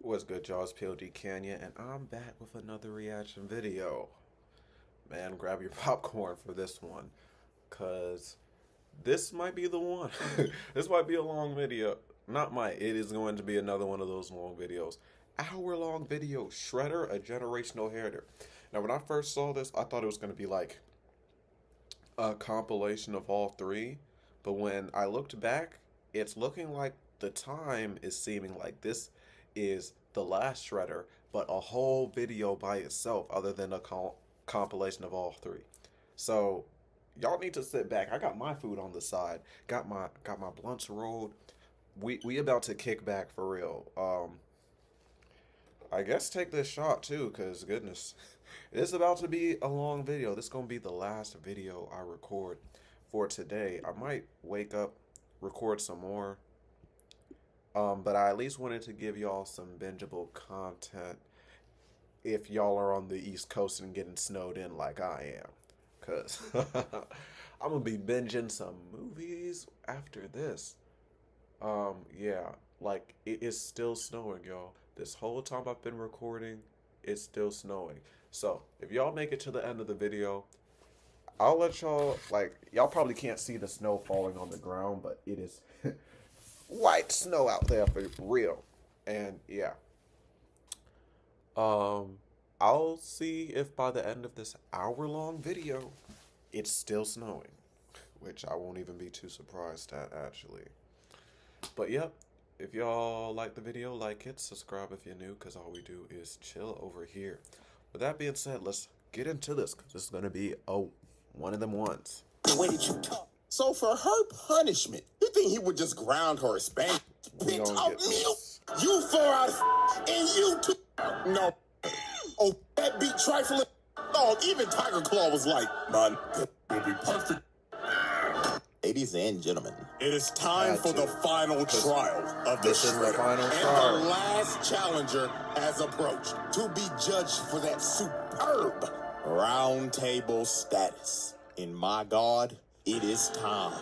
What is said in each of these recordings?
What's good, y'all? It's POD Canyon, and I'm back with another reaction video. Man, grab your popcorn for this one, cause this might be the one. This might be a long video. Not might. It is going to be another one of those long videos. Hour-long video. Shredder, a generational hater. Now, when I first saw this, I thought it was going to be like a compilation of all three, but when I looked back, it's looking like the time is seeming like this is the last Shredder, but a whole video by itself, other than a compilation of all three. So y'all need to sit back. I got my food on the side. Got my blunts rolled. We about to kick back for real. I guess take this shot too, cause goodness, it's about to be a long video. This is gonna be the last video I record for today. I might wake up, record some more. But I at least wanted to give y'all some bingeable content if y'all are on the East Coast and getting snowed in like I am. Cause I'm gonna be binging some movies after this. Yeah, like it is still snowing, y'all. This whole time I've been recording, it's still snowing. So if y'all make it to the end of the video, I'll let y'all, like, y'all probably can't see the snow falling on the ground, but it is white snow out there for real. And yeah. I'll see if by the end of this hour-long video, it's still snowing. Which I won't even be too surprised at, actually. But yep, if y'all like the video, like it, subscribe if you're new, because all we do is chill over here. With that being said, let's get into this, because this is going to be one of them ones. The way that you talk. So for her punishment, you think he would just ground her or spank? Bitch, I'm mute. You 4 out of and you 2. No. Oh, that beat trifling. Dog, even Tiger Claw was like, man, will be perfect. Ladies and gentlemen, it is time for the final trial of the Shredder. And the last challenger has approached to be judged for that superb round table status. And my God, it is time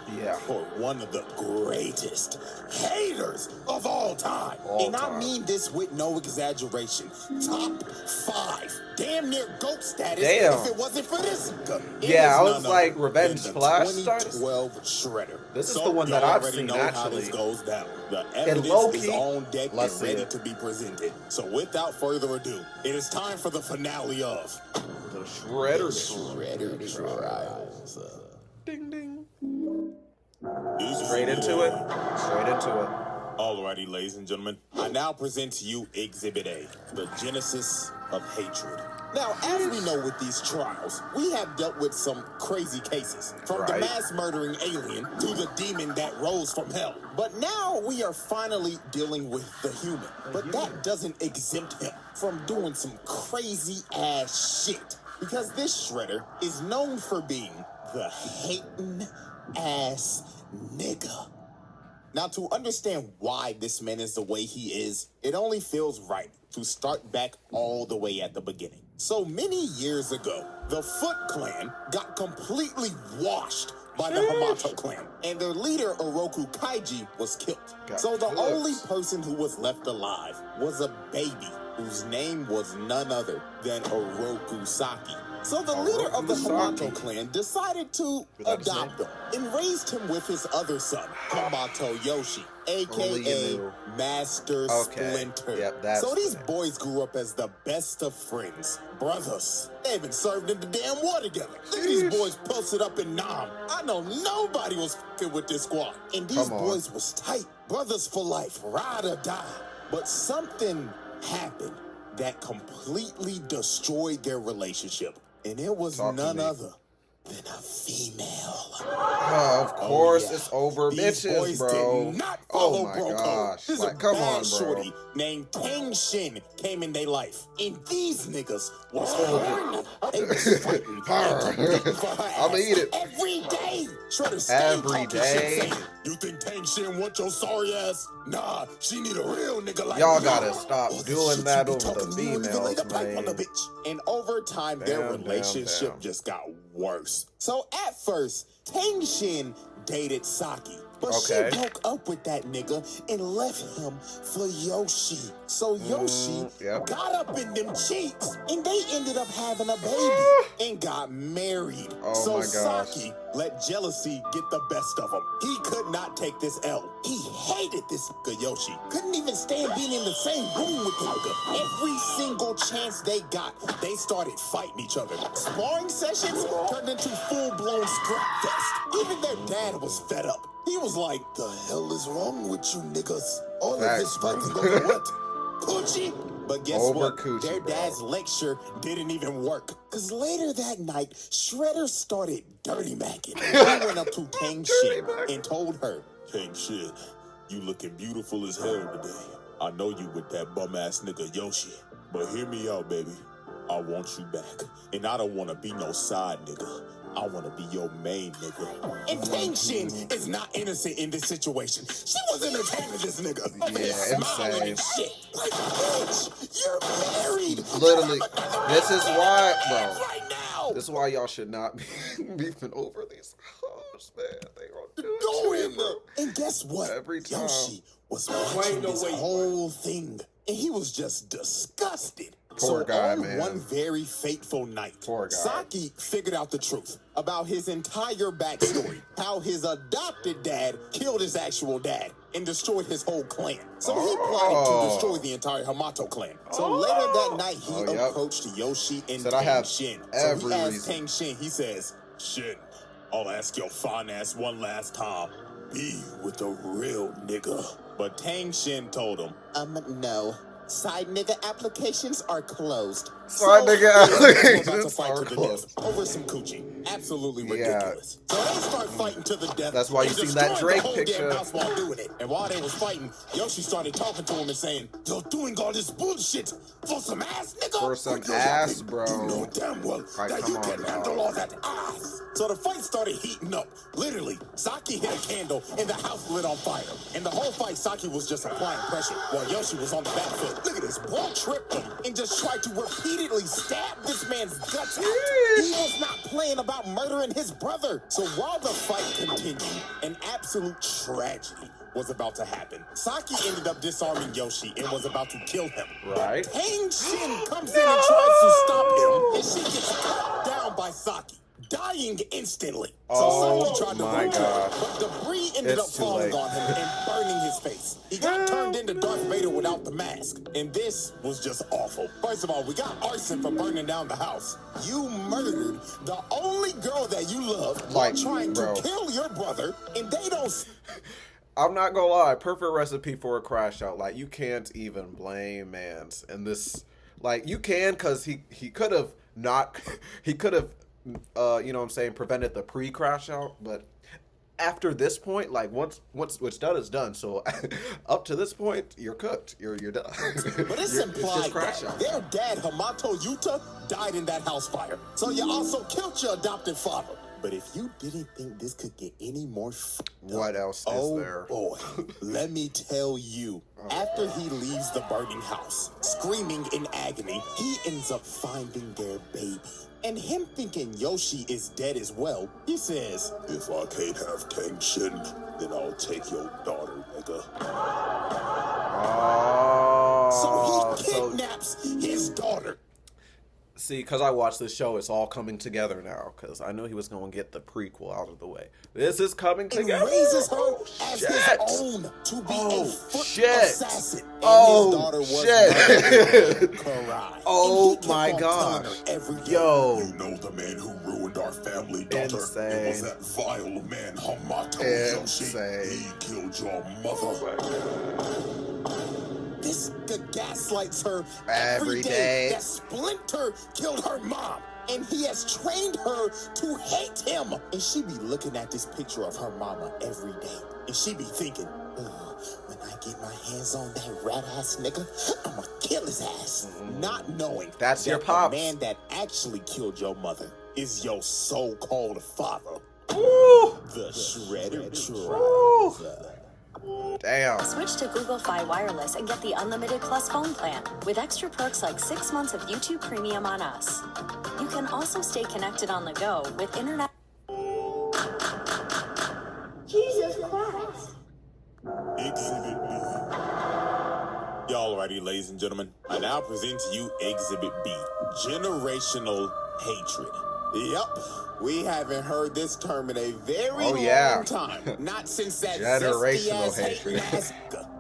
for one of the greatest haters of all time. I mean this with no exaggeration. Top 5. Damn near GOAT status if it wasn't for this. Yeah, I was like, Revenge Flash starts? 2012 Shredder. This is the one that I've seen, actually. This goes down. The evidence is on deck and ready to be presented. So without further ado, it is time for the finale of the Shredder Trials. Ding ding. Straight into it. Straight into it. Alrighty, ladies and gentlemen, I now present to you Exhibit A, the genesis of hatred. Now, as we know with these trials, we have dealt with some crazy cases, from the mass murdering alien to the demon that rose from hell. But now we are finally dealing with the human. But that doesn't exempt him from doing some crazy ass shit. Because this Shredder is known for being the hating ass nigga. Now, to understand why this man is the way he is, it only feels right to start back all the way at the beginning. So many years ago, the Foot Clan got completely washed by the Hamato clan, and their leader, Oroku Kaiji, was killed. So the only person who was left alive was a baby whose name was none other than Oroku Saki. So the leader of the Hamato clan decided to adopt him and raised him with his other son, Hamato Yoshi, a.k.a. Master Splinter. So these boys grew up as the best of friends, brothers. They even served in the damn war together. Look at these boys posted up in Nam. I know nobody was f***ing with this squad. And these boys was tight, brothers for life, ride or die. But something happened that completely destroyed their relationship. And it was none other than a female. Of course, it's over. These bitches, boys bro. Did not follow oh my bro gosh. Code. Like, come on, bro. Shorty named Tang Shin came in their life. And these niggas was horny. They was fighting I'ma eat it. every day. Shredder Every day. Saying, you think Tang Shin want your sorry ass? Nah, she need a real nigga like y'all gotta stop doing that over the females, man. And over time, their relationship just got worse. So at first, Tang Shin dated Saki, But she broke up with that nigga and left him for Yoshi. So Yoshi got up in them cheeks and they ended up having a baby and got married. So Saki let jealousy get the best of him. He could not take this L. He hated this nigga Yoshi. Couldn't even stand being in the same room with the nigga. Every single chance they got, they started fighting each other. Sparring sessions turned into full-blown scrap fest. Even their dad was fed up. He was like, the hell is wrong with you niggas? All of this fighting over what? Coochie? But guess what? Their dad's lecture didn't even work. Because later that night, Shredder started dirty macking. He went up to Tang Shin and told her, Tang Shin, you looking beautiful as hell today. I know you with that bum-ass nigga Yoshi. But hear me out, baby. I want you back. And I don't want to be no side nigga. I want to be your main nigga. And Tang Shin is not innocent in this situation. She was entertaining this nigga. Smiling and shit. Like, bitch, you're married. Literally, this is why, bro. This is why y'all should not be beefing over these hoes, man. They gonna do it, bro. And guess what? Every time. Yoshi was watching this whole thing, and he was just disgusted. Poor guy, man. One very fateful night, Poor guy. Saki figured out the truth about his entire backstory. How his adopted dad killed his actual dad and destroyed his whole clan. So he plotted to destroy the entire Hamato clan. So later that night, he approached Yoshi and Tang Shin. So he asked Tang Shin, he says, Shin, I'll ask your fine ass one last time. Be with a real nigga. But Tang Shin told him, no. Side nigga applications are closed. Side nigga applications are closed. Over some coochie. Absolutely ridiculous. So they start fighting to the death. That's why you see that Drake picture. While doing it. And while they was fighting, Yoshi started talking to him and saying, you're doing all this bullshit for some ass, nigga? For some ass, bro. You know damn well that you can handle all that ass. So the fight started heating up. Literally, Saki hit a candle and the house lit on fire. And the whole fight, Saki was just applying pressure while Yoshi was on the back foot. Look at this, bro tripped him and just tried to repeatedly stab this man's guts out. He was not playing about murdering his brother. So while the fight continued, an absolute tragedy was about to happen. Saki ended up disarming Yoshi and was about to kill him. Right. Tang Shin comes in and tries to stop him, and she gets cut down by Saki, dying instantly. So Saki tried to run to her, but debris ended up falling on him and burning his face. He got turned into Darth Vader without the mask, and this was just awful. First of all, we got arson for burning down the house. You murdered the only girl that you loved while trying to kill your brother, and they don't... I'm not gonna lie, perfect recipe for a crash out. Like, you can't even blame Mans. And this, like, you can, because he could have not, he could have, you know what I'm saying, prevented the pre-crash out. But after this point, like, once what's done is done. So up to this point, you're cooked. You're done. But it's implied that their dad, Hamato Yuta, died in that house fire. So you also killed your adopted father. But if you didn't think this could get any more what else is there? Oh boy, let me tell you. After he leaves the burning house, screaming in agony, he ends up finding their baby. And him thinking Yoshi is dead as well, he says, if I can't have Tang Shin, then I'll take your daughter, nigga. So he kidnaps his daughter. See, because I watched this show, it's all coming together now. Because I knew he was going to get the prequel out of the way. This is coming together. And raises her as his own to be a foot assassin. And his daughter was Karai. Oh my God. Yo. You know the man who ruined our family, daughter. Insane. It was that vile man, Hamato Yoshi. He killed your mother. This gaslights her every day. That Splinter killed her mom, and he has trained her to hate him. And she be looking at this picture of her mama every day, and she be thinking, when I get my hands on that rat-ass nigga, I'ma kill his ass. Not knowing that's that your pops. The man that actually killed your mother is your so-called father. Ooh. The Shredder Tribe. Damn. Switch to Google Fi Wireless and get the Unlimited Plus phone plan with extra perks like 6 months of YouTube Premium on us. You can also stay connected on the go with internet. Jesus Christ. Alrighty, ladies and gentlemen, I now present to you Exhibit B, Generational Hatred. Yep, we haven't heard this term in a very long time. Not since that Generational zesty-ass hatred. mask.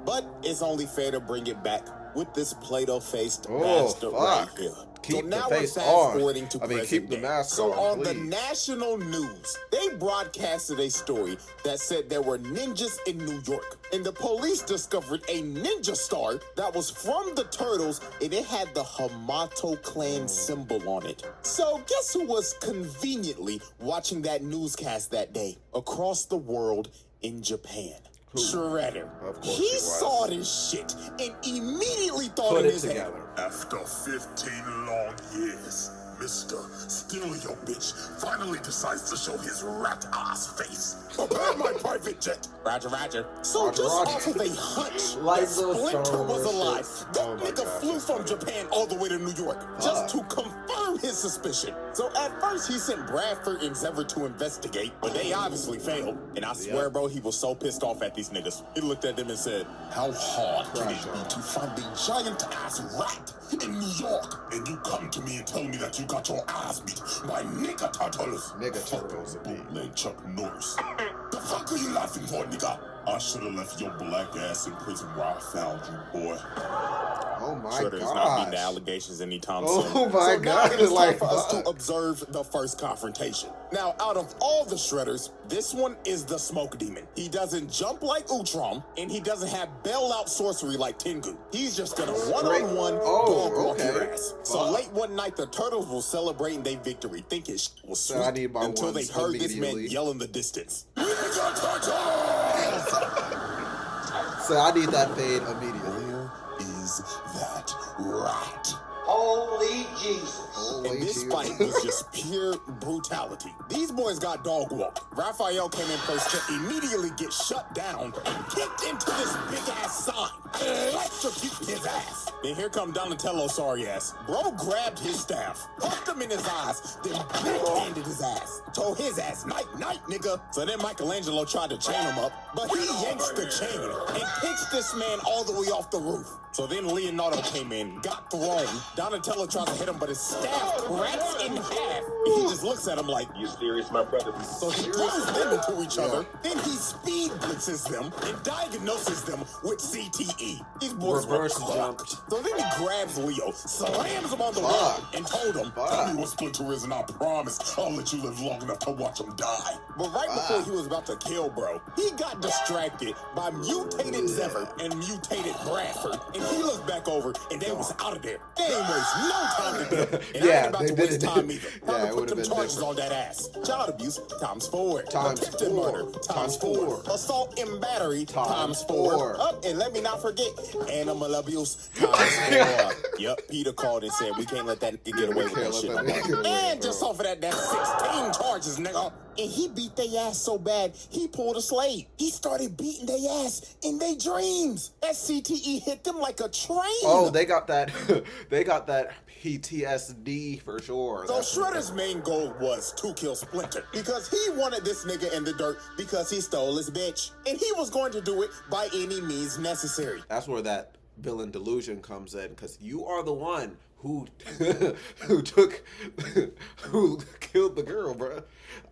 But it's only fair to bring it back with this Play-Doh-faced bastard right here. Keep so now the face we're on. fast-forwarding to present keep the day. mask so on, on the please. national news, they broadcasted a story that said there were ninjas in New York, and the police discovered a ninja star that was from the Turtles, and it had the Hamato clan symbol on it. So guess who was conveniently watching that newscast that day across the world in Japan? Shredder. Of course He he was. saw this shit and immediately thought Put in it his together. head. After 15 long years, Mr. Steal Your Bitch finally decides to show his rat ass face. Prepare my private jet. Roger, Roger. So Roger, just Roger. off of a hunch Like that those Splinter Star was Wars alive, shits. that Oh my nigga gosh, flew that's from funny. Japan all the way to New York just to confirm his suspicion. So at first he sent Bradford and Zever to investigate, but they obviously failed. And I swear, bro, he was so pissed off at these niggas. He looked at them and said, How hard can it be to find a giant ass rat in New York? And you come to me and tell me that you got your ass beat by nigga turtles. Nigga turtles, indeed. Bootleg Chuck Norris. The fuck are you laughing for, nigga? I should have left your black ass in prison where I found you, boy. Oh my Shredder is not meeting the gosh. allegations anytime Oh soon. my so God, now it is like, time for us fuck. to observe the first confrontation. Now, out of all the Shredders, this one is the Smoke Demon. He doesn't jump like Utrom, and he doesn't have bailout sorcery like Tengu. He's just gonna one-on-one dog walk your okay. ass. So Fuck. late one night, the Turtles were celebrating their victory, thinking shit was So sweet, I need my until they ones heard this man immediately. yell in the distance. Nigga turtles! So I need that fade immediately. Where is that rat? Holy Jesus. Holy And this Jesus. fight was just pure brutality. These boys got dog walked. Raphael came in first to immediately get shut down and kicked into this big ass sign. Electrocute his ass. Then here come Donatello, sorry ass. Bro grabbed his staff, hooked him in his eyes, then backhanded his ass. Told his ass, night, night, nigga. So then Michelangelo tried to chain him up, but he yanks the chain and kicks this man all the way off the roof. So then Leonardo came in, got thrown. Donatello tries to hit him, but his staff cracks in half. And he just looks at him like, You serious, my brother? so he throws them into each other. Then he speed blitzes them and diagnoses them with CTE. These boys Reverse were jump. cooked. So then he grabs Leo, slams him on the wall, Fuck. and told him, Tell me what Splinter is and I promise I'll let you live long enough to watch him die. But right before he was about to kill bro, he got distracted by mutated Zever and mutated Bradford. And he looked back over and they was out of there. They ain't waste no time to do it. And I Yeah, ain't about they to waste didn't. time either. Yeah, Time it to put would've them been charges different. on that ass. Child abuse times 4. Times Attempted 4. murder Times times 4. 4. Assault and battery Times times 4. 4. Up, and let me not forget animal abuse times 4. Yep, Peter called and said we can't let that nigga get away with that Can't shit. let no that more. nigga get away, And just bro. off of that, that's 16 charges, nigga. And he beat their ass so bad, he pulled a slave. He started beating their ass in their dreams. That CTE hit them like a train. Oh, they got that. They got that PTSD for sure. So That's- Shredder's main goal was to kill Splinter because he wanted this nigga in the dirt because he stole his bitch. And he was going to do it by any means necessary. That's where that villain delusion comes in, because you are the one who who took who killed the girl, bruh.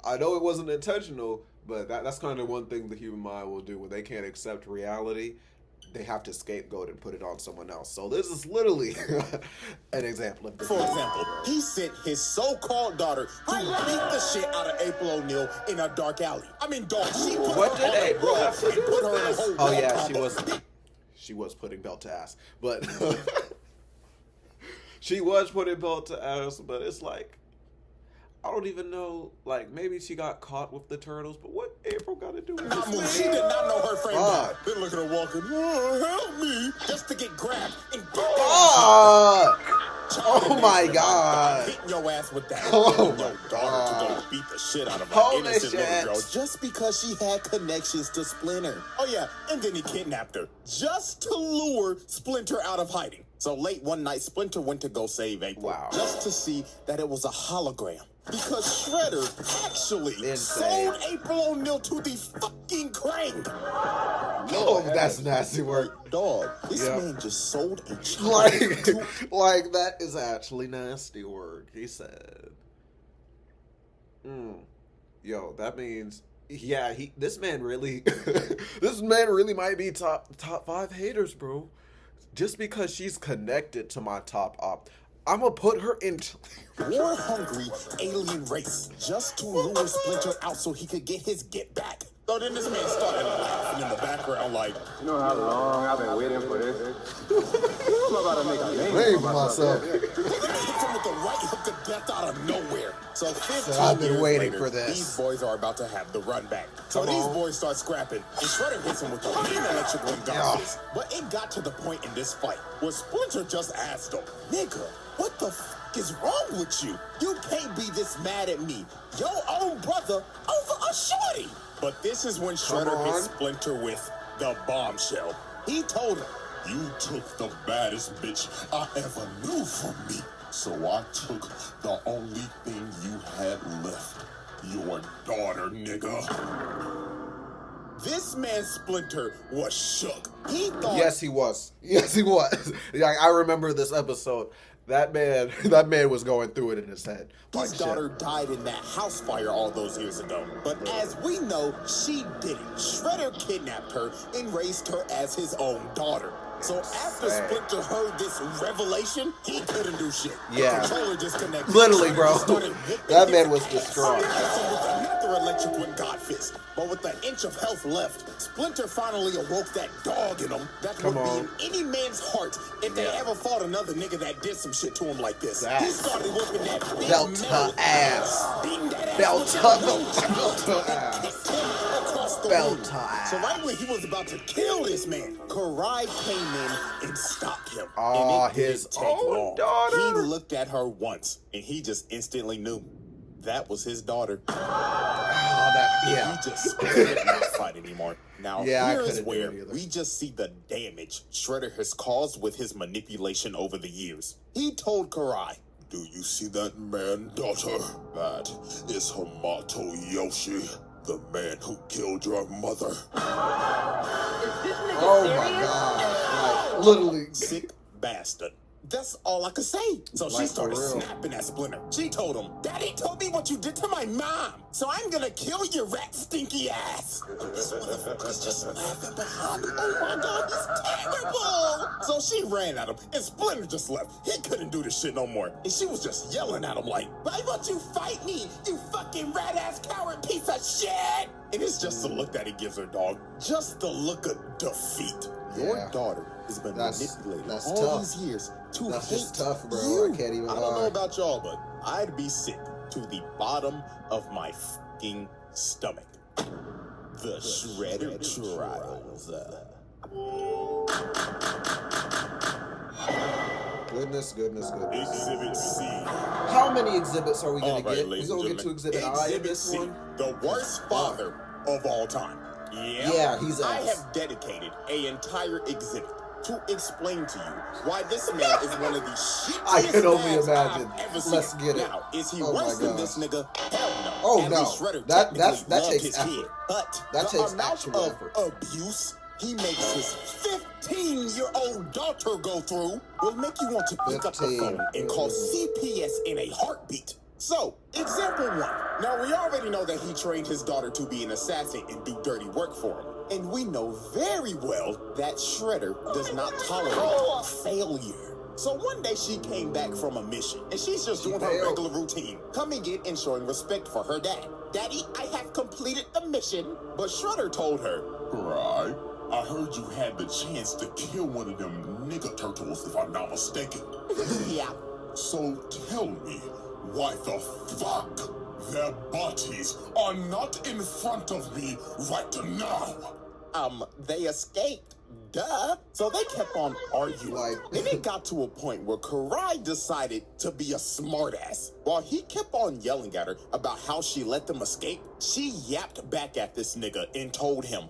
I know it wasn't intentional, but that's kind of one thing the human mind will do when they can't accept reality. They have to scapegoat and put it on someone else. So this is literally an example of this. For example, he sent his so-called daughter to beat the shit out of April O'Neil in a dark alley. I mean, dog, she put What her did on a April rug have to and do put with her in a this? whole Oh wall yeah, combo. she was putting belt to ass, but she was putting belt to ass. But it's like, I don't even know. Like, maybe she got caught with the turtles, but what April got to do with this? She did not know her friend died. Fuck. Then look at her walking, oh, help me, just to get grabbed and Fuck! Oh my God. hitting your ass with that. Oh Getting my your daughter God. to go beat the shit out of an Holy innocent shit. little girl just because she had connections to Splinter. Oh yeah, and then he kidnapped her just to lure Splinter out of hiding. So late one night, Splinter went to go save April. Wow. Just to see that it was a hologram. because Shredder actually Insane. sold April O'Neil to the fucking Krang. Oh, that's nasty work. Dog, this Yeah. man just sold a child Like that is actually nasty work. He said, "Yo, that means yeah. This man really, this man really might be top 5 haters, bro. Just because she's connected to my top op, I'm gonna put her in." war-hungry alien race just to lure Splinter out so he could get his get back. So then this man started laughing in the background like, You know how long I've been waiting for this? I'm about to make a name Name for myself. myself. hit him with the right hook of death out of nowhere. So 15 I've been years waiting later, for this. these boys are about to have the run back. So Come these on. boys start scrapping, and Shredder hits him with the mean electric one Yeah. But it got to the point in this fight where Splinter just asked him, "Nigga, what the fuck is wrong with you? You can't be this mad at me, your own brother, over a shorty." But this is when Shredder on. hits Splinter with the bombshell. He told him, You took the baddest bitch I ever knew from me. So I took the only thing you had left. Your daughter, nigga. this man Splinter was shook. He thought, Yes, he was. Yes, he was. Like, I remember this episode. That man was going through it in his head. his Like, daughter died in that house fire all those years ago. But as we know, she didn't. Shredder kidnapped her and raised her as his own daughter. So after Insane. Splinter heard this revelation, he couldn't do shit. Yeah. The controller disconnected. Literally, Shredder bro. just started whooping That his man was ass. distraught. He hit him with another electric one God fist. But with an inch of health left, Splinter finally awoke that dog in him that Come would be on. in any man's heart if they Yeah. ever fought another nigga that did some shit to him like this. That. He started whooping that big Belt metal her ass. beating that ass Belt with her- that belt boot. her ass. Kicked him across the Belt room. her ass. So right when he was about to kill this man, Karai came in and stopped him. Aw, and it didn't his take own long. daughter. He looked at her once, and he just instantly knew that was his daughter. Yeah. He just could not fight anymore. Now, Yeah, I here is couldn't do where it either. we just see the damage Shredder has caused with his manipulation over the years. He told Karai, Do you see that man, daughter? That is Hamato Yoshi, the man who killed your mother. Oh my god. Like, literally. sick bastard. That's all I could say. So she Like, started for real. snapping at Splinter. She told him, Daddy told me what you did to my mom, so I'm gonna kill your rat stinky ass. This motherfucker's just laughing behind me. Oh my god, he's terrible. So she ran at him, and Splinter just left. He couldn't do this shit no more. And she was just yelling at him like, why won't you fight me, you fucking rat ass coward piece of shit? And it's just the look that he gives her, dog. Just the look of defeat. Your Yeah. daughter has been manipulated that's all tough. these years to That's hate just tough, bro. you. I can't even I don't lie. know about y'all, but I'd be sick to the bottom of my fucking stomach. The Shredder Trials. Goodness. Exhibit C. How many exhibits are we All gonna right, get? We're ladies gonna and get to gentlemen. exhibit I in Exhibit this C, one. the worst father of all time. Yeah, he's I ass. have dedicated an entire exhibit to explain to you why this man is one of the shittiest I can only dads imagine. I've ever seen. Let's get it. Now, is he Oh my worse than gosh. this nigga? Hell no. Oh, At no. least Shredder That technically loved takes his effort. kid. But That the takes amount actual of effort. abuse he makes his 15-year-old daughter go through will make you want to pick up the 15. phone and call CPS in a heartbeat. So, example 1. Now, we already know that he trained his daughter to be an assassin and do dirty work for him. And we know very well that Shredder does not tolerate failure. So one day she came back from a mission, and she's just doing her failed. regular routine, coming in and showing respect for her dad. Daddy, I have completed the mission. But Shredder told her, Right. I heard you had the chance to kill one of them nigga turtles, if I'm not mistaken. yeah. So tell me, why the fuck their bodies are not in front of me right now? They escaped. Duh. So they kept on arguing. Like- Then it got to a point where Karai decided to be a smartass. While he kept on yelling at her about how she let them escape, she yapped back at this nigga and told him,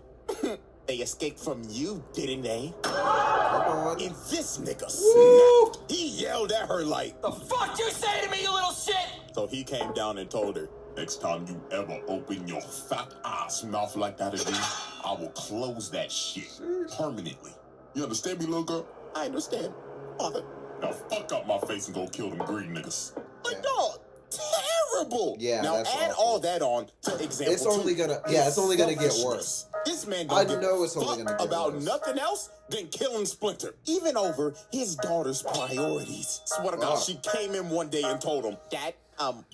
they escaped from you, didn't they? Come on. And this nigga snapped. He yelled at her like, The fuck you say to me, you little shit? So he came down and told her, Next time you ever open your fat ass mouth like that again, I will close that shit permanently. You understand me, little girl? I understand, father. Now fuck up my face and go kill them green niggas. But dog, terrible. Yeah, now that's add awful. all that on to example It's only two. gonna, yeah, it's only gonna get worse. This man I don't know give it's only fuck gonna get about worse. nothing else than killing Splinter, even over his daughter's priorities. So what about she came in one day and told him, Dad,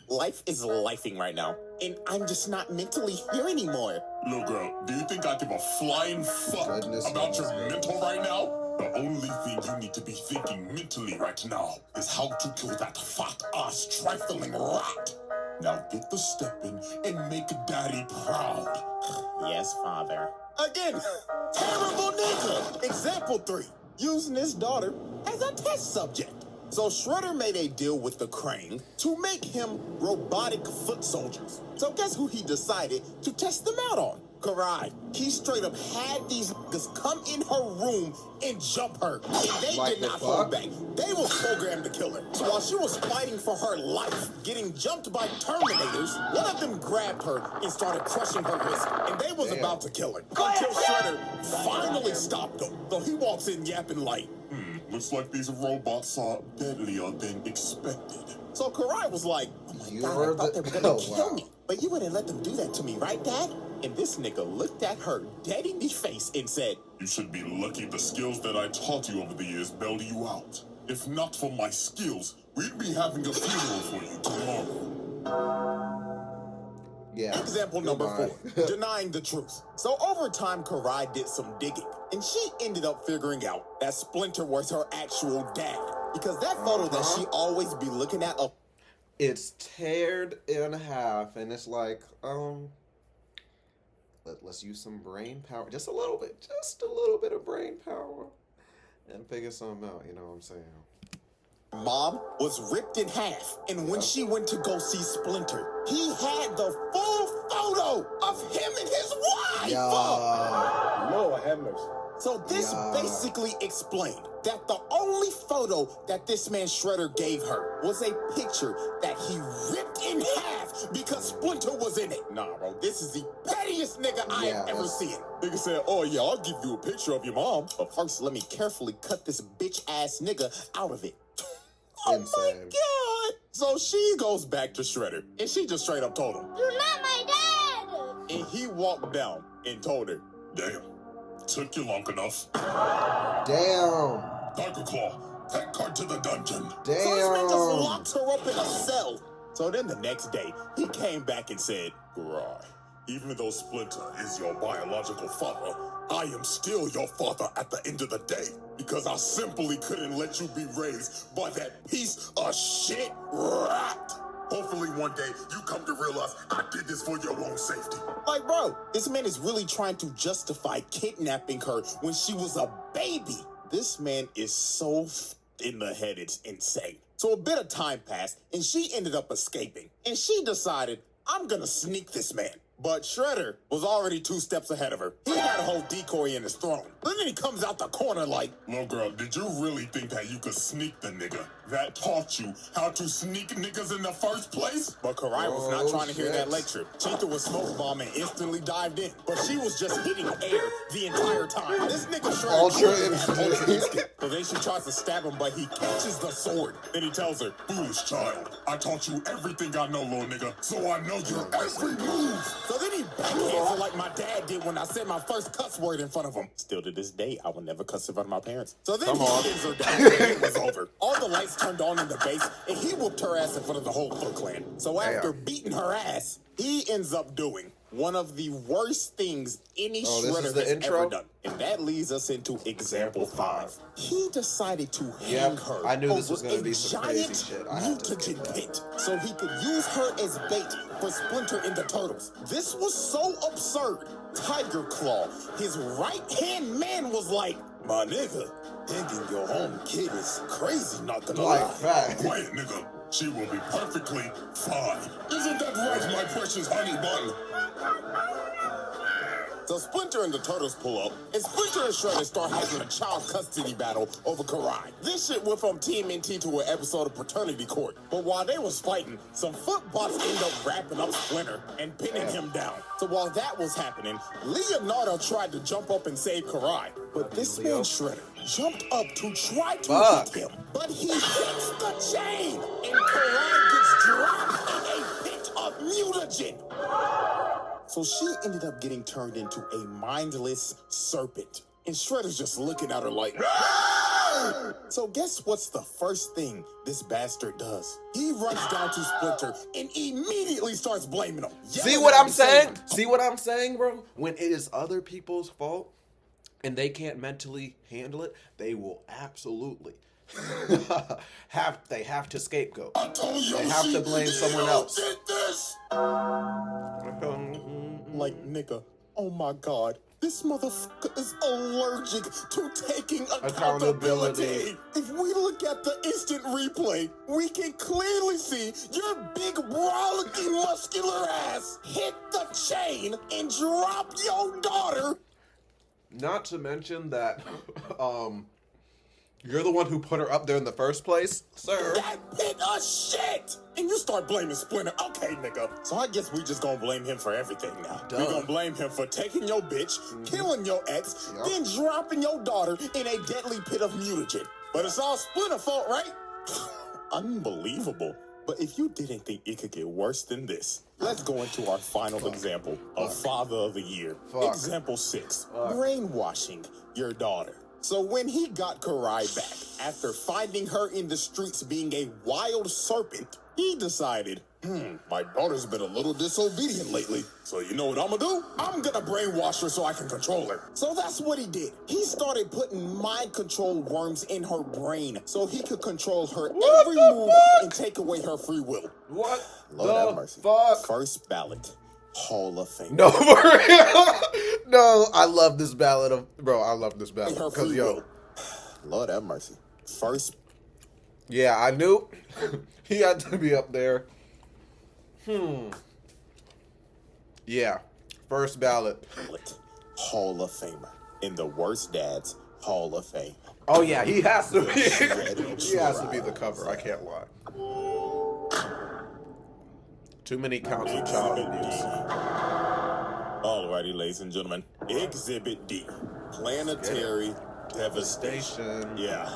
life is lifing right now, and I'm just not mentally here anymore. Little girl, do you think I give a flying fuck Goodness about your knows. mental right now? The only thing you need to be thinking mentally right now is how to kill that fat ass trifling rat. Now get the step in and make daddy proud. Yes, father. Again, terrible nigga. Example 3, using his daughter as a test subject. So Shredder made a deal with the Crane to make him robotic foot soldiers. So guess who he decided to test them out on? Karai. He straight up had these niggas come in her room and jump her. And they Like did the not fuck? hold back. They were programmed to kill her. So while she was fighting for her life, getting jumped by Terminators, one of them grabbed her and started crushing her wrist. And they was about to kill her. Until Shredder finally stopped them. So he walks in yapping like, Looks like these robots are deadlier than expected. so Karai was like, oh my You God, heard I thought the- they were gonna Oh, kill wow. me. But you wouldn't let them do that to me, right, Dad? And this nigga looked at her dead in the face and said, You should be lucky the skills that I taught you over the years bailed you out. If not for my skills, we'd be having a funeral for you tomorrow. Yeah. example number Goodbye. 4, denying the truth. So over time, Karai did some digging, and she ended up figuring out that Splinter was her actual dad. Because that photo that she always be looking at of It's teared in half, and it's like, let's use some brain power, just a little bit of brain power, and figure something out. You know what I'm saying? Mom was ripped in half, and when she went to go see Splinter, he had the full photo of him and his wife. Yeah. Lord have mercy. So this Yeah. basically explained that the only photo that this man Shredder gave her was a picture that he ripped in half because Splinter was in it. Nah, bro, this is the pettiest nigga I have ever seen. Nigga said, oh yeah, I'll give you a picture of your mom, but first let me carefully cut this bitch-ass nigga out of it. Oh my Insane. God. So she goes back to Shredder, and she just straight up told him. You're not my dad! And he walked down and told her, Damn. Took you long enough. Damn. Tiger Claw, take her to the dungeon. So this man just Damn. locked her up in a cell. So then the next day, he came back and said, Right. Even though Splinter is your biological father, I am still your father at the end of the day. Because I simply couldn't let you be raised by that piece of shit rat. Hopefully one day you come to realize I did this for your own safety. like, bro, this man is really trying to justify kidnapping her when she was a baby. This man is so in the head, it's insane. So a bit of time passed, and she ended up escaping. And she decided, I'm gonna sneak this man. But Shredder was already 2 steps ahead of her. He had a whole decoy in his throne. Then he comes out the corner like, Little girl, did you really think that you could sneak the nigga that taught you how to sneak niggas in the first place? but Karai was not Oh, trying to hear shit. that lecture. She threw a smoke bomb and instantly dived in. But she was just hitting air the entire time. This nigga Shredder Ultra clearly had instinct. ultra instinct. So then she tries to stab him, but he catches the sword. Then he tells her, Foolish child, I taught you everything I know, little nigga, so I know your every move. so then he backhands her like my dad did when I said my first cuss word in front of him. Still to this day, I will never cuss in front of my parents. So then he pins her down and it was over. All the lights turned on in the base, and he whooped her ass in front of the whole Foot Clan. So after beating her ass, he ends up doing one of the worst things any Oh, this is Shredder the has intro? ever done. And that leads us into example 5. He decided to hang Yep, her I knew this over was gonna a be some giant crazy shit. I had to get mutagen that. pit so he could use her as bait for Splinter and the Turtles. This was so absurd. Tiger Claw, his right-hand man, was like, my nigga, hanging your own kid is crazy, not gonna Like lie. that. Quiet, nigga. She will be perfectly fine. Isn't that right, my precious honey bun? So Splinter and the Turtles pull up, and Splinter and Shredder start having a child custody battle over Karai. This shit went from TMNT to an episode of Paternity Court. But while they was fighting, some footbots end up wrapping up Splinter and pinning him down. So while that was happening, Leonardo tried to jump up and save Karai. But this man Shredder jumped up to try to hit him. But he hits the chain, and Karai gets dropped in a pit of mutagen. So she ended up getting turned into a mindless serpent. And Shredder's just looking at her like, "Ah!" So guess what's the first thing this bastard does? He runs down to Splinter and immediately starts blaming him. See what I'm saying? See what I'm saying, bro? When it is other people's fault and they can't mentally handle it, they will absolutely have to scapegoat. They have to blame someone else. Like, nigga, oh my God, this motherfucker is allergic to taking accountability. If we look at the instant replay, we can clearly see your big, rollicking, muscular ass hit the chain and drop your daughter. Not to mention that, you're the one who put her up there in the first place, sir. That pit of shit! And you start blaming Splinter. Okay, nigga. So I guess we just gonna blame him for everything now. Duh. We gonna blame him for taking your bitch, killing your ex, then dropping your daughter in a deadly pit of mutagen. But it's all Splinter's fault, right? Unbelievable. But if you didn't think it could get worse than this, let's go into our final example of Father of the Year. Example 6. Brainwashing your daughter. So when he got Karai back, after finding her in the streets being a wild serpent, he decided, my daughter's been a little disobedient lately. So you know what I'm gonna do? I'm gonna brainwash her so I can control her. So that's what he did. He started putting mind control worms in her brain so he could control her every move and take away her free will. What Lord have the mercy. fuck? First ballot, Hall of Fame. No, for real. No, I love this ballad of, bro, I love this ballad. Her Because, free yo. will. Lord have mercy. First. Yeah, I knew he had to be up there. Yeah, first ballot. Hall of Famer. In the Worst Dads Hall of Fame. Oh yeah, he has to be. He has to be the cover. I can't lie. Too many counts of child abuse. Alrighty, ladies and gentlemen. Exhibit D. Planetary devastation. Yeah,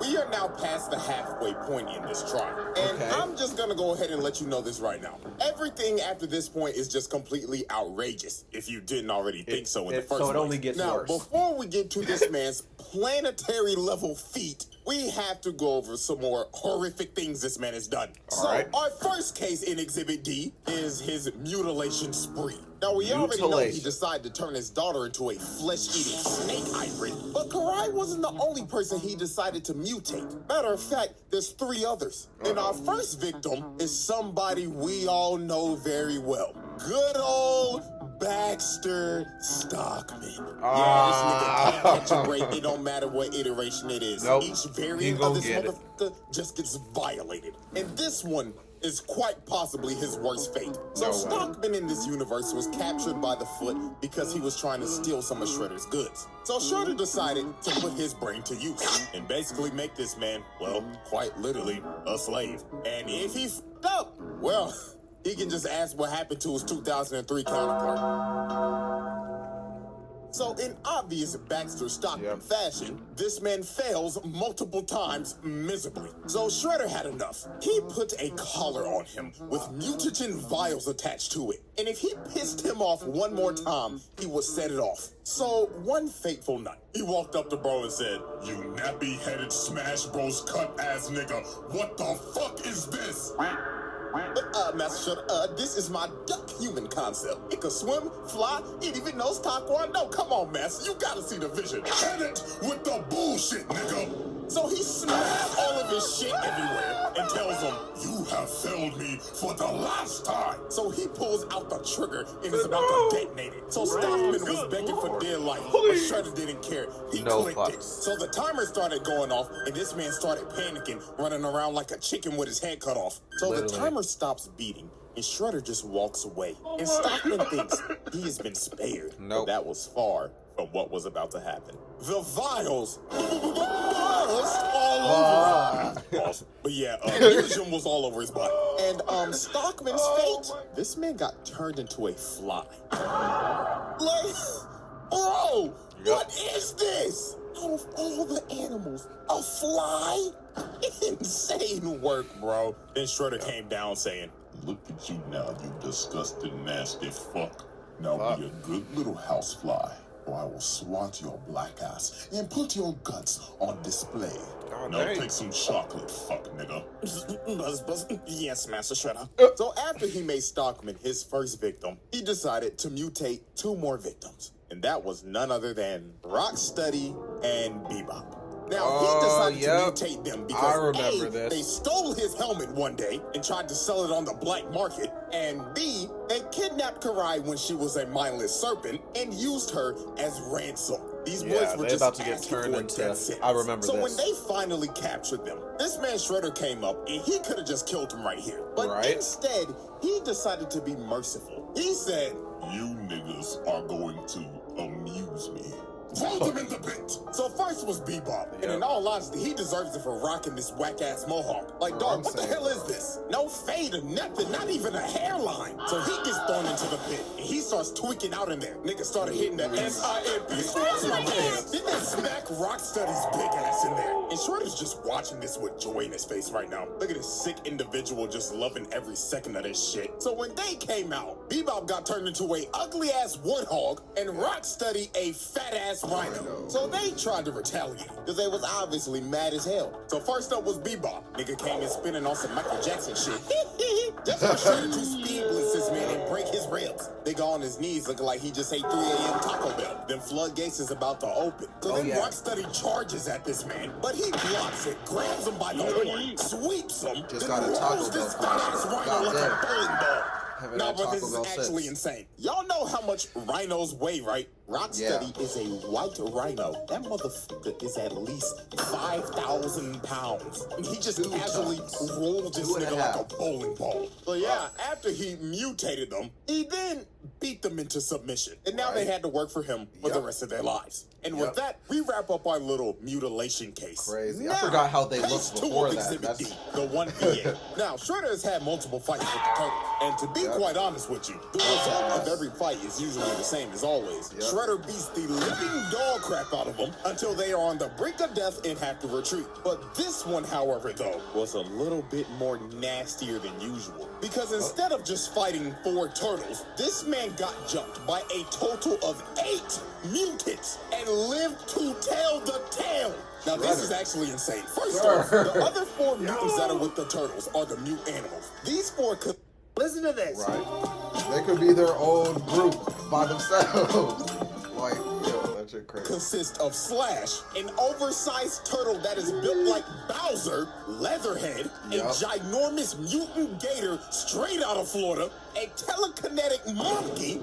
we are now past the halfway point in this trial. And I'm just gonna go ahead and let you know this right now. Everything after this point is just completely outrageous, if you didn't already think so in the first place. So it only gets worse. Now, before we get to this man's planetary level feat, we have to go over some more horrific things this man has done. Our first case in Exhibit D is his mutilation spree. Now, we already know he decided to turn his daughter into a flesh-eating snake hybrid. But Karai wasn't the only person he decided to mutate. Matter of fact, there's 3 others. And our first victim is somebody we all know very well. Good old Baxter Stockman. Yeah, this nigga can't catch a break. It don't matter what iteration it is. Each variant of this motherfucker just gets violated. And this one is quite possibly his worst fate. So Stockman in this universe was captured by the Foot because he was trying to steal some of Shredder's goods. So Shredder decided to put his brain to use and basically make this man, well, quite literally, a slave. And if he f***ed up, well, he can just ask what happened to his 2003 counterpart. So in obvious Baxter Stockman fashion, this man fails multiple times miserably. So Shredder had enough. He put a collar on him with mutagen vials attached to it. And if he pissed him off one more time, he would set it off. So one fateful night, he walked up to bro and said, "You nappy-headed Smash Bros cut-ass nigga, what the fuck is this?" Master Shredder, this is my duck human concept. It can swim, fly, it even knows Taekwondo. Come on, Master, you gotta see the vision. Hit it with the bullshit, nigga. So he smashed all of his shit everywhere and tells him, "You have failed me for the last time. So he pulls out the trigger and is about to detonate it. So Stockman was begging for dear life, but Shredder didn't care. He clicked it. So the timer started going off, and this man started panicking, running around like a chicken with his head cut off. So the timer stops beating, and Shredder just walks away. And Stockman thinks he has been spared. But that was far from what was about to happen. The vials burst all over him. But yeah, Vision was all over his body. And Stockman's fate, this man got turned into a fly. Like, bro, what is this? Out of all the animals, a fly? Insane work, bro. Then Shredder came down saying, Look at you now, you disgusting, nasty fuck. Now be a good little housefly, or I will swat your black ass and put your guts on display. Now take some chocolate, fuck nigga. Buzz. Yes, Master Shredder. So after he made Stockman his first victim, he decided to mutate 2 more victims. And that was none other than Rocksteady and Bebop. Now, he decided to mutate them because A, they stole his helmet one day and tried to sell it on the black market, and B, they kidnapped Karai when she was a mindless serpent and used her as ransom. These boys were just about to get asking turned for a into. death sentence. I remember so this. when they finally captured them, this man Shredder came up and he could have just killed him right here. But instead, he decided to be merciful. He said, You niggas are going to amuse me. Throw them in the pit. So first was Bebop, and in all honesty, he deserves it for rocking this whack-ass mohawk. Like, dog, what the hell is this? No fade or nothing, not even a hairline. So he gets thrown into the pit, and he starts tweaking out in there. Niggas started hitting the S-I-M-P. Then they smack Rocksteady's big ass in there. And Shredder's just watching this with joy in his face right now. Look at this sick individual just loving every second of this shit. So when they came out, Bebop got turned into a ugly-ass woodhog, and Rocksteady a fat-ass rhino. So they tried to retaliate, because they was obviously mad as hell. So first up was Bebop. Nigga came in spinning on some Michael Jackson shit. Just for Shredder to speed blitz this man and break his ribs. Nigga on his knees looking like he just ate 3 a.m. Taco Bell. Then floodgates is about to open. So then Rocksteady charges at this man, but he blocks it, grabs him by the horn, sweeps him, Just then got a Taco rolls this Bell fat-ass rhino like a bowling ball. Nah, but this is actually since. insane. Y'all know how much rhinos weigh, right? Rocksteady is a white rhino. That motherfucker is at least 5,000 pounds. And he just casually rolled this nigga like a bowling ball. So yeah, after he mutated them, he then beat them into submission. And now they had to work for him for the rest of their lives. And with that, we wrap up our little mutilation case. Crazy. Now, I forgot how they case looked 2 before of that. Exhibit D, the 1VA. Now, Shredder has had multiple fights with the Turtles. And to be quite honest with you, the result of every fight is usually the same as always. Shredder beats the living dog crap out of them until they are on the brink of death and have to retreat. But this one, however, though, was a little bit more nastier than usual. Because instead of just fighting 4 turtles, this man got jumped by a total of 8 mutants and lived to tell the tale. Now, this is actually insane. First off, the other 4 mutants that are with the turtles are the mute animals. These 4 could... Listen to this. Right. They could be their own group by themselves. Like, yo, that shit crazy. Consist of Slash, an oversized turtle that is built like Bowser, Leatherhead, a ginormous mutant gator straight out of Florida, a telekinetic monkey,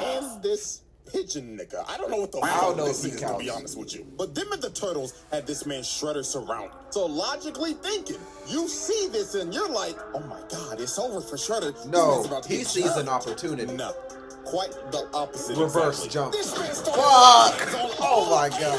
and this pigeon nigga. I don't know what the fuck this is, to be honest with you. But them and the turtles had this man Shredder surrounded. So logically thinking, you see this and you're like, oh my god, it's over for Shredder. No, he sees an opportunity. No. Quite the opposite. Reverse jump. This man Fuck! Oh my god.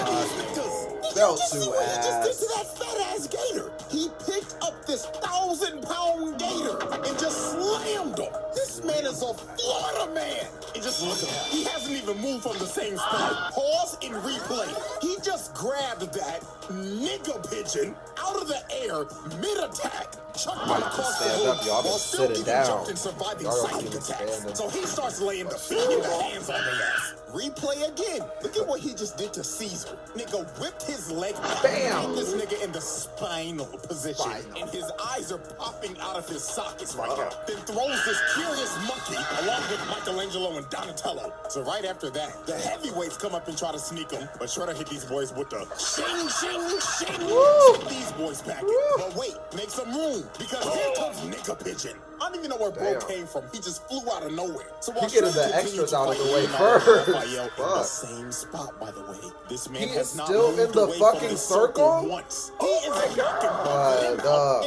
Belt to ass. He just did to that fat ass gator. He picked up this 1,000-pound gator and just slammed him. This man is a Florida man. And just look at him. He hasn't even moved from the same spot. Pause and replay. He just grabbed that nigga pigeon out of the air mid-attack, chucked it across the room while still getting jumped and surviving psychic attacks. So he starts laying the feet and the hands on the ass. Replay again. Look at what he just did to Caesar. Nigga whipped his leg back. Bam! This nigga in the spinal position. And his eyes are popping out of his sockets right now. Then throws this curious monkey along with Michelangelo and Donatello. So right after that, the heavyweights come up and try to sneak him. But Shredder hit these boys with the shing, shing, shing. Woo! These boys back it. But wait, make some room. Because here comes Nigga Pigeon. I don't even know where Bro came from. He just flew out of nowhere. So while getting the extras out of the way first. In the same spot, by the way. This man has not still moved in the away fucking from the circle once. He is a knocking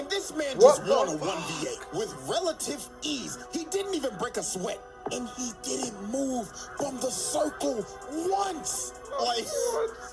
and this man just won a 1v8 with relative ease. He didn't even break a sweat. And he didn't move from the circle once. Like,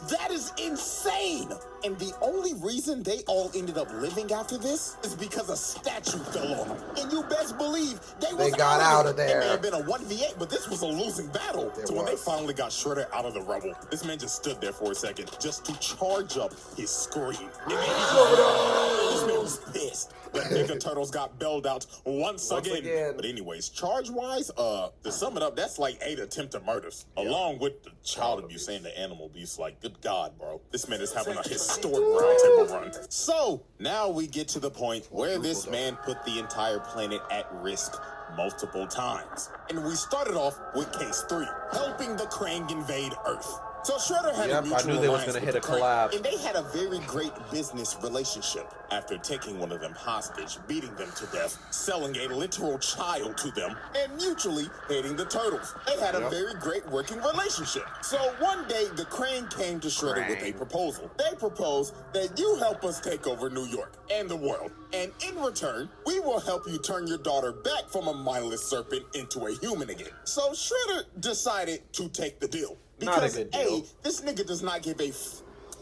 that is insane. And the only reason they all ended up living after this is because a statue fell on them. And you best believe they got out of there. It may have been a 1v8, but this was a losing battle. When they finally got Shredder out of the rubble, this man just stood there for a second just to charge up his scream. This man was pissed. The Nigga Turtles got bailed out once again. But anyways, charge-wise, to sum it up, that's like 8 attempted murders. Along with the child abuse and the animal abuse. Like, good God, bro. This man is having a historic roundtable run. So, now we get to the point where this man put the entire planet at risk multiple times. And we started off with case 3, helping the Krang invade Earth. So Shredder had a mutual I knew they was gonna hit a collab. And they had a very great business relationship. After taking one of them hostage, beating them to death, selling a literal child to them, and mutually hating the Turtles. They had a very great working relationship. So one day, the Krang came to Shredder with a proposal. They proposed that you help us take over New York and the world. And in return, we will help you turn your daughter back from a mindless serpent into a human again. So Shredder decided to take the deal. Because A, this nigga does not give a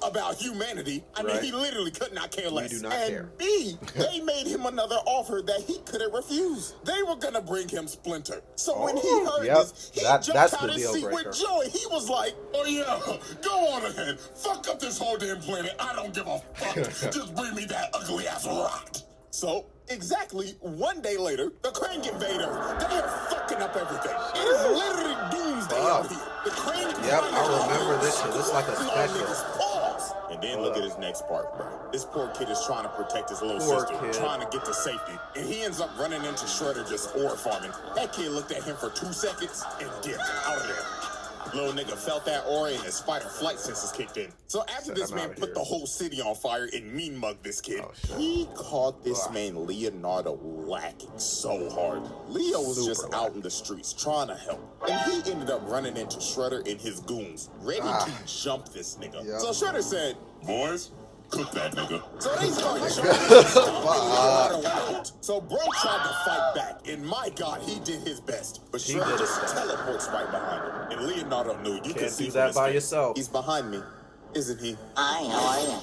about humanity. I mean, he literally could not care less. We do not care. B, they made him another offer that he couldn't refuse. They were gonna bring him Splinter. So when he heard this, he jumped out his seat with joy. He was like, oh yeah, go on ahead. Fuck up this whole damn planet. I don't give a fuck. Just bring me that ugly ass rock. So, exactly 1 day later, the Krang invade Earth. They are fucking up everything. It is literally doomsday out here. The Krang I remember this shit. This is like a special. And then look at his next part, bro. This poor kid is trying to protect his little sister, trying to get to safety. And he ends up running into Shredder just ore farming. That kid looked at him for 2 seconds and dipped out of there. Little nigga felt that aura and his fight or flight senses kicked in. So after this man put the whole city on fire and mean mugged this kid, he caught this man Leonardo lacking so hard. Leo was just out in the streets trying to help. And he ended up running into Shredder and his goons, ready to jump this nigga. So Shredder said, boys, cook that nigga. So they started jumping. So Bro tried to fight back, and my God, he did his best. But Shredder just teleports right behind him. And Leonardo knew you can see that by yourself. He's behind me, isn't he? How are you?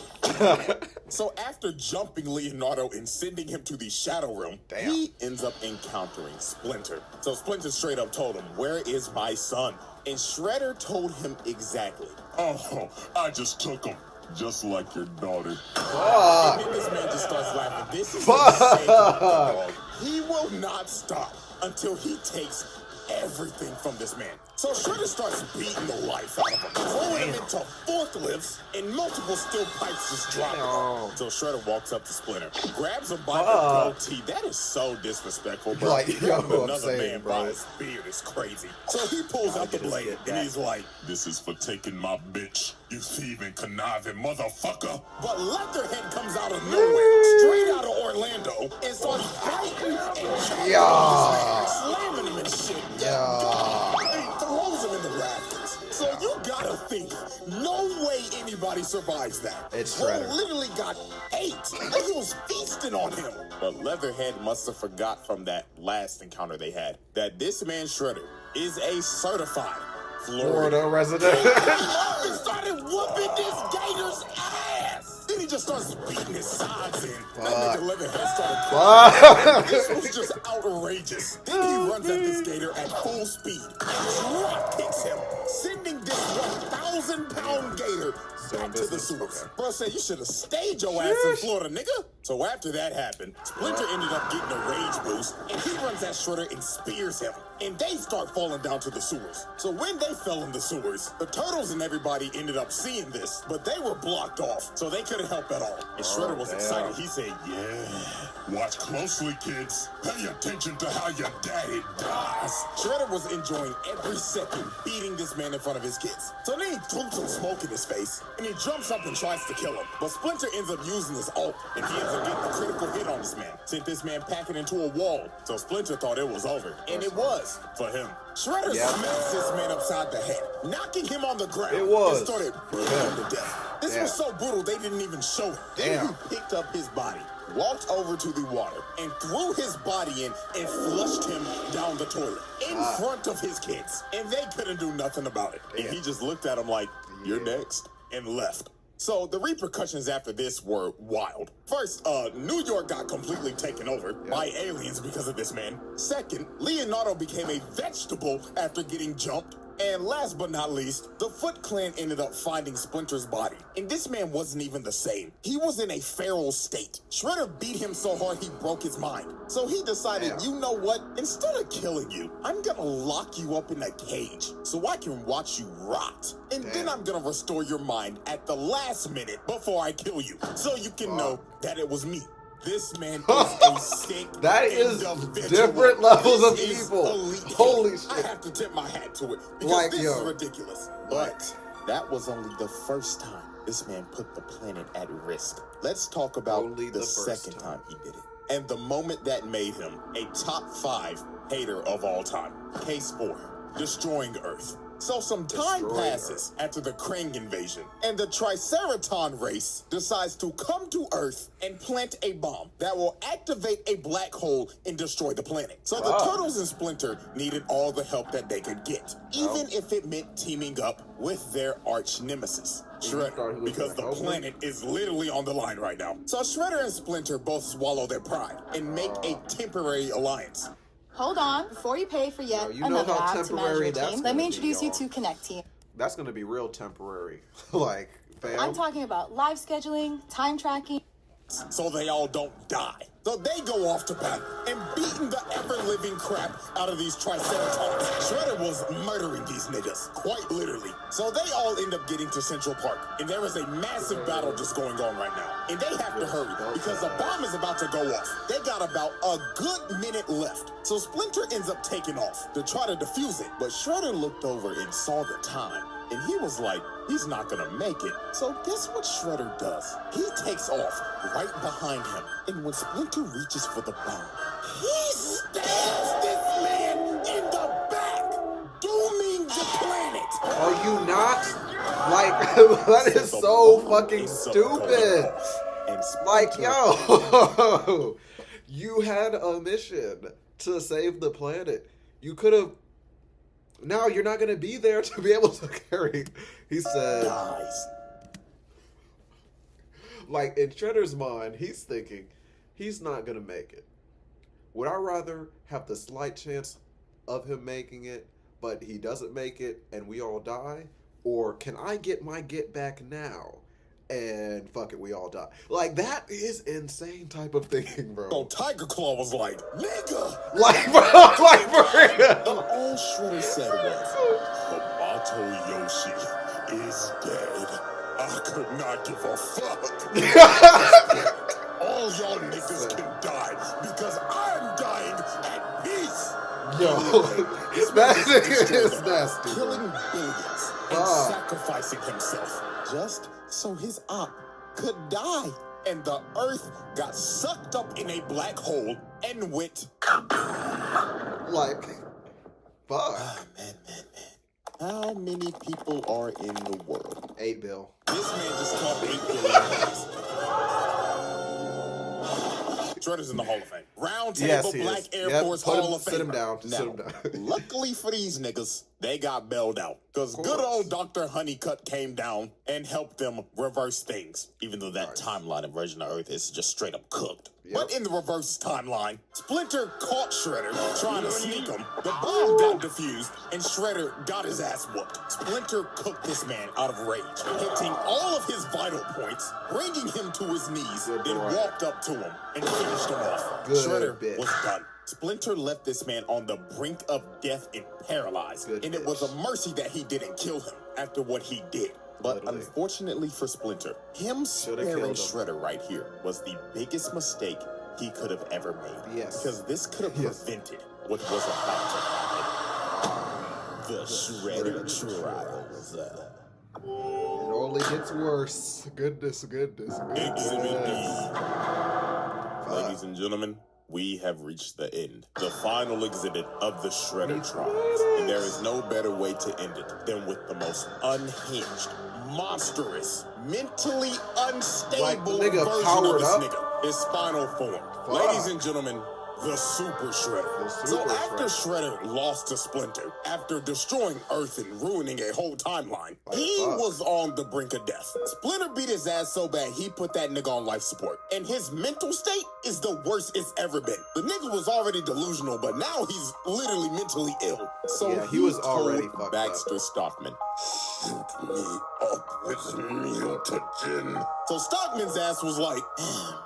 So after jumping Leonardo and sending him to the Shadow Realm, he ends up encountering Splinter. So Splinter straight up told him, "Where is my son?" And Shredder told him exactly. Oh, I just took him. Just like your daughter. And then this man just starts laughing. This is insane. He will not stop until he takes everything from this man. So Shredder starts beating the life out of him, throwing him into forklifts, and multiple steel pipes just drop him. So Shredder walks up to Splinter, grabs him by the goatee. That is so disrespectful, bro. Like, Another man by his beard is crazy. So he pulls out the blade, and he's like, this is for taking my bitch, you thieving, conniving motherfucker. But Leatherhead comes out of nowhere, straight out of Orlando, and starts biting and chopping slamming him and shit. Throws him in the rafters. So you gotta think, no way anybody survives that. It's Bro Shredder. literally got ate. Like he was feasting on him. But Leatherhead must have forgot from that last encounter they had that this man Shredder is a certified Florida resident. He started whooping this gator's ass. Then he just starts beating his sides in. That nigga Leatherhead started crying. This was just outrageous. Then he runs at this gator at full speed and drop kicks him, sending this 1,000 1,000-pound gator back to the sewers. Okay. Bro said, you should have stayed your ass in Florida, nigga. So after that happened, Splinter ended up getting a rage boost, and he runs at Shredder and spears him. And they start falling down to the sewers. So when they fell in the sewers, the Turtles and everybody ended up seeing this, but they were blocked off, so they couldn't help at all. And Shredder was excited. He said, yeah. Watch closely, kids. Pay attention to how your daddy dies. Shredder was enjoying every second beating this man in front of his kids. So then he threw some smoke in his face, and he jumps up and tries to kill him. But Splinter ends up using his ult, and he ends up getting a critical hit on this man. Sent this man packing into a wall. So Splinter thought it was over. And it was, for him. Shredder smashed this man upside the head, knocking him on the ground. It was. And started beating him to death. This was so brutal, they didn't even show it. Then he picked up his body, walked over to the water, and threw his body in and flushed him down the toilet in front of his kids. And they couldn't do nothing about it. And he just looked at him like, you're next, and left. So the repercussions after this were wild. First, New York got completely taken over by aliens because of this man. Second, Leonardo became a vegetable after getting jumped. And last but not least, the Foot Clan ended up finding Splinter's body. And this man wasn't even the same. He was in a feral state. Shredder beat him so hard he broke his mind. So he decided, you know what? Instead of killing you, I'm gonna lock you up in a cage so I can watch you rot. And then I'm gonna restore your mind at the last minute before I kill you, so you can know that it was me. This man is a sick That is individual. different levels of This is evil. elite hit. Holy shit. I have to tip my hat to it because Like, this yo. is ridiculous. But that was only the first time this man put the planet at risk. Let's talk about Only the the first second time he did it. And the moment that made him a top 5 hater of all time. Case 4, destroying Earth. So some time passes after the Krang invasion, and the Triceraton race decides to come to Earth and plant a bomb that will activate a black hole and destroy the planet. So the Turtles and Splinter needed all the help that they could get, even if it meant teaming up with their arch nemesis, Shredder, because the planet is literally on the line right now. So Shredder and Splinter both swallow their pride and make a temporary alliance. Hold on, before you pay for yet you know another how app to manage temporary your that's team, gonna let me be, introduce you y'all. to Connect Team. That's gonna be real temporary. Like, fam. I'm talking about live scheduling, time tracking. So they all don't die. So they go off to battle and beating the ever-living crap out of these Triceratons. Shredder was murdering these niggas, quite literally. So they all end up getting to Central Park, and there is a massive battle just going on right now. And they have to hurry because the bomb is about to go off. They got about a good minute left. So Splinter ends up taking off to try to defuse it. But Shredder looked over and saw the time. And he was like, he's not gonna make it. So guess what Shredder does? He takes off right behind him. And when Splinter reaches for the bomb, he stabs this man in the back, dooming the planet. Are you not? Like, that is so fucking stupid. Like, yo, you had a mission to save the planet. You could have. Now you're not gonna be there to be able to carry. He said, Dies. like in Shredder's mind, he's thinking he's not gonna make it. Would I rather have the slight chance of him making it, but he doesn't make it and we all die? Or can I get my get back now? And fuck it, we all die. Like, that is insane type of thinking, bro. So Tiger Claw was like, nigga! Like, bro, like, for real. And all Shredder said was, Hamato Yoshi is dead. I could not give a fuck. All y'all niggas can die because I'm dying at peace. Yo, that is nasty. killing billions and sacrificing himself just so his op could die. And the Earth got sucked up in a black hole and went. Like, fuck. Man. How many people are in the world? 8 Bill. This man just caught 8 billion pounds. Shredder's in the Hall of Fame. Round Table Yes, he Black is. Air Yep, Force put him- Hall of Fame. sit him down. Just sit him Now, down. luckily for these niggas, they got bailed out. Because good old Dr. Honeycutt came down and helped them reverse things. Even though that timeline and version of Earth is just straight up cooked. But in the reverse timeline, Splinter caught Shredder trying to sneak him. The bomb got defused, and Shredder got his ass whooped. Splinter cooked this man out of rage, hitting all of his vital points, bringing him to his knees, then walked up to him and finished him off. Shredder was done. Splinter left this man on the brink of death and paralyzed, and it was a mercy that he didn't kill him after what he did. But unfortunately for Splinter, him sparing Shredder right here was the biggest mistake he could have ever made. Yes. Because this could have prevented what was about to happen. The Shredder trials. It only gets worse. Goodness. Exhibit D. Ladies and gentlemen, we have reached the end. The final exhibit of the Shredder trials. And there is no better way to end it than with the most unhinged, monstrous, mentally unstable version of this nigga. His final form. Ladies and gentlemen, the Super Shredder. After Shredder lost to Splinter, after destroying Earth and ruining a whole timeline, he was on the brink of death. Splinter beat his ass so bad he put that nigga on life support. And his mental state is the worst it's ever been. The nigga was already delusional, but now he's literally mentally ill. So he was already told Baxter Stockman, Shoot me up with mutagen. So Stockman's ass was like,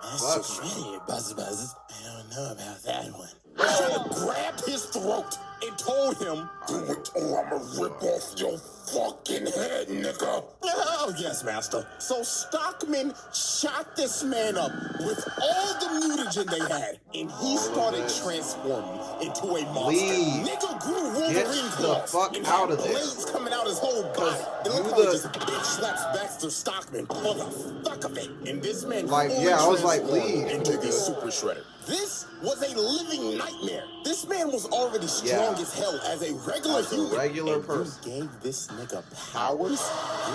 Master Shredder, Buzz. I don't know about that one. Shredder grabbed his throat and told him, Do it or I'ma rip off your fucking head, nigga. Oh, yes, Master. So Stockman shot this man up with all the mutagen they had, and he started transforming into a monster. Nigga grew Wolverine claws and had blades coming out his whole body. It looked like just bitch slaps Baxter Stockman for the fuck of it. And this man I was like, leave. Into the Super Shredder. This was a living nightmare. This man was already strong as hell as a regular human. Person. You gave this nigga powers?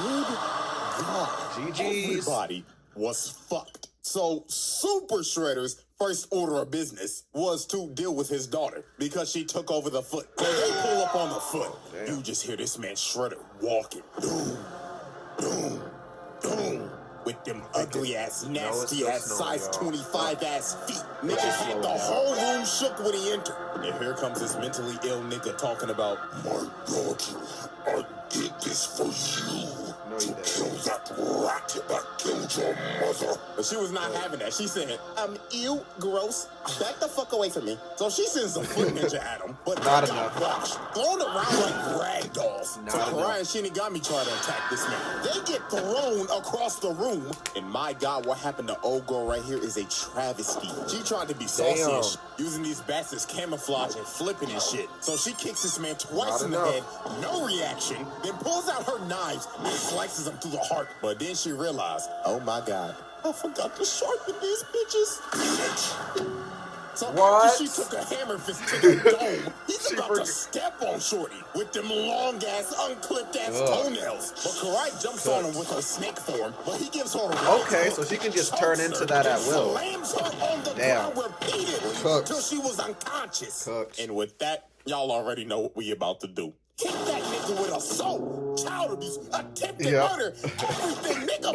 Good God. Everybody was fucked. So Super Shredder's first order of business was to deal with his daughter because she took over the foot. So they pull up on the foot. You just hear this man Shredder walking. Boom. With them ugly ass, nasty ass, size 25 ass feet. Nigga had the whole room shook when he entered. And here comes this mentally ill nigga talking about, My daughter, I did this for you. To kill that rat that killed your mother. But she was not having that. She said, ew, gross. Back the fuck away from me. So she sends a foot ninja at him, but not they got washed, thrown around like rag dolls. So Karai and Shinigami try to attack this man. They get thrown across the room. And my God, what happened to old girl right here is a travesty. She tried to be saucy using these bats as camouflage and flipping and shit. So she kicks this man twice in the head, no reaction, then pulls out her knives and slices him through the heart. But then she realized, oh my God, I forgot to sharpen these bitches. So after she took a hammer fist to the dome, he's about to step on Shorty with them long-ass, unclipped-ass toenails. But Karai jumps on him with her snake form, but he gives her a so she can just turn into that at will. Slams her on the ground repeatedly until she was unconscious. And with that, y'all already know what we about to do. Kick that nigga with assault, child abuse, attempted murder, everything, nigga.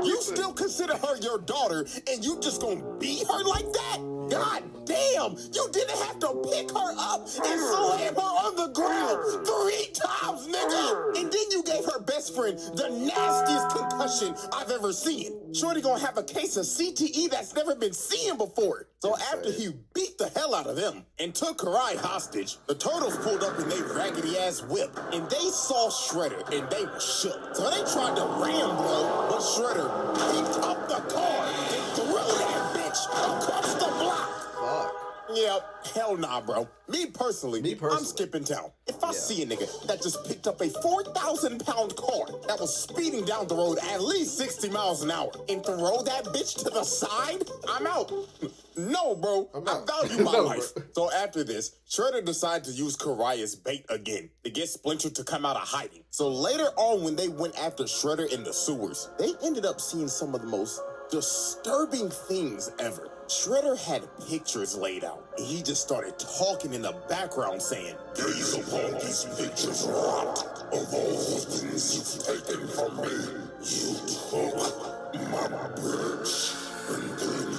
You still consider her your daughter, and you just gonna beat her like that? God damn, you didn't have to pick her up and slam her on the ground 3 times, nigga. And then you gave her best friend the nastiest concussion I've ever seen. Shorty gonna have a case of CTE that's never been seen before. So after he beat the hell out of them and took Karai hostage, the Turtles pulled up in their raggedy-ass whip, and they saw Shredder, and they were shook. So they tried to ram bro, but Shredder picked up the car and threw that bitch across the block. Fuck. Yep, hell nah, bro. Me personally, I'm skipping town. If I see a nigga that just picked up a 4,000-pound car that was speeding down the road at least 60 miles an hour and throw that bitch to the side, I'm out. No, bro. I value my life. So after this, Shredder decided to use Karai as bait again to get Splinter to come out of hiding. So later on, when they went after Shredder in the sewers, they ended up seeing some of the most disturbing things ever. Shredder had pictures laid out, and he just started talking in the background saying, Gaze upon these pictures, rot, of all the things you've taken from me. You took my bitch, and then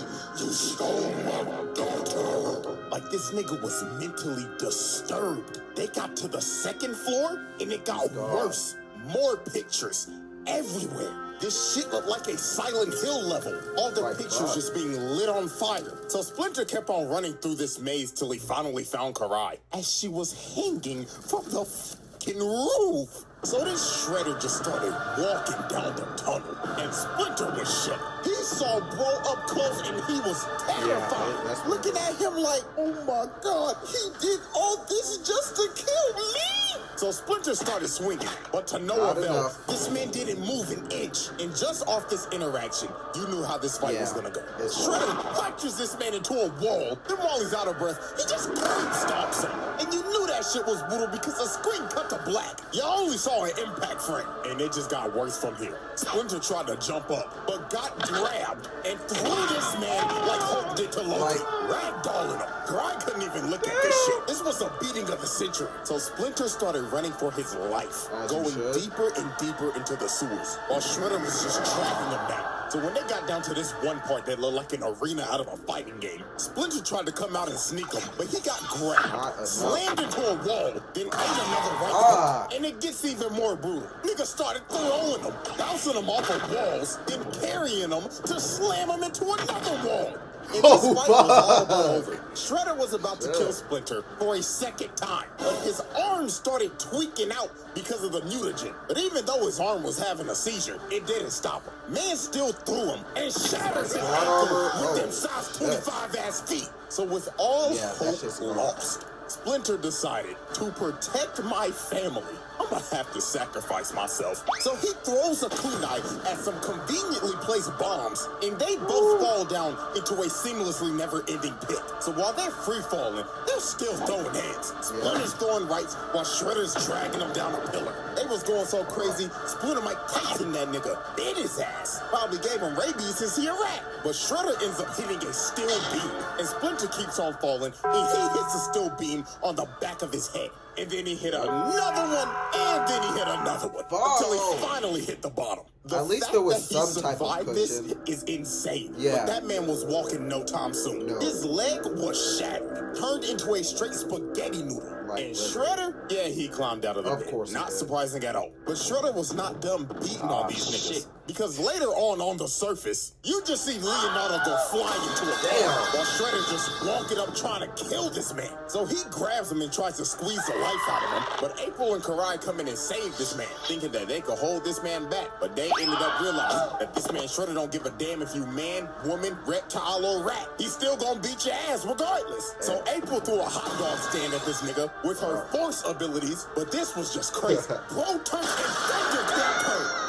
this nigga was mentally disturbed. They got to the second floor, and it got worse. More pictures everywhere. This shit looked like a Silent Hill level. All the pictures just being lit on fire. So Splinter kept on running through this maze till he finally found Karai, as she was hanging from the fucking roof. So this Shredder just started walking down the tunnel, and Splinter was shook. He saw Bro up close, and he was terrified, looking at him like, oh my God, he did all this just to kill me? So Splinter started swinging, but to no avail. This man didn't move an inch, and just off this interaction, you knew how this fight was gonna go. Shredder punches this man into a wall, then while he's out of breath, he just stomps him. And you knew that shit was brutal because the screen cut to black. You only saw an impact frame, and it just got worse from here. Splinter tried to jump up, but got grabbed and threw this man like Hulk did to Loki, ragdolling him. Karai couldn't even look at this shit. This was a beating of the century. So Splinter started running for his life, going deeper and deeper into the sewers, while Shredder was just tracking him down. So when they got down to this one part that looked like an arena out of a fighting game, Splinter tried to come out and sneak him, but he got grabbed, slammed into a wall, then ate another right hook, and it gets even more brutal. Nigga started throwing him, bouncing him off of walls, then carrying him to slam him into another wall. And this fight was all but over. Shredder was about to kill Splinter for a second time, but his arm started tweaking out because of the mutagen. But even though his arm was having a seizure, it didn't stop him. Man still threw him and shattered his ankle with them size 25 ass feet. So with all hope lost, Splinter decided to protect my family. I'm gonna have to sacrifice myself. So he throws a kunai at some conveniently placed bombs, and they both fall down into a seamlessly never-ending pit. So while they're free-falling, they're still throwing hands. Splinter's throwing rights while Shredder's dragging them down a pillar. They was going so crazy, Splinter Mike Tyson that nigga bit his ass. Probably gave him rabies since he a rat. But Shredder ends up hitting a steel beam, and Splinter keeps on falling, and he hits a steel beam on the back of his head. And then he hit another one, and then he hit another one, until he finally hit the bottom. At least there was some type of cushion. This is insane. But that man was walking no time soon. His leg was shattered, turned into a straight spaghetti noodle. And Shredder, he climbed out of the pit. Not surprising at all. But Shredder was not done beating all these niggas. Because later on the surface, you just see Leonardo go flying into a wall, while Shredder just walking up trying to kill this man. So he grabs him and tries to squeeze the life out of him. But April and Karai come in and save this man, thinking that they could hold this man back. But they ended up realizing that this man Shredder don't give a damn if you man, woman, reptile, or rat. He's still gonna beat your ass regardless. So April threw a hot dog stand at this nigga with her force abilities, but this was just crazy. Bro turned and thunderclap her.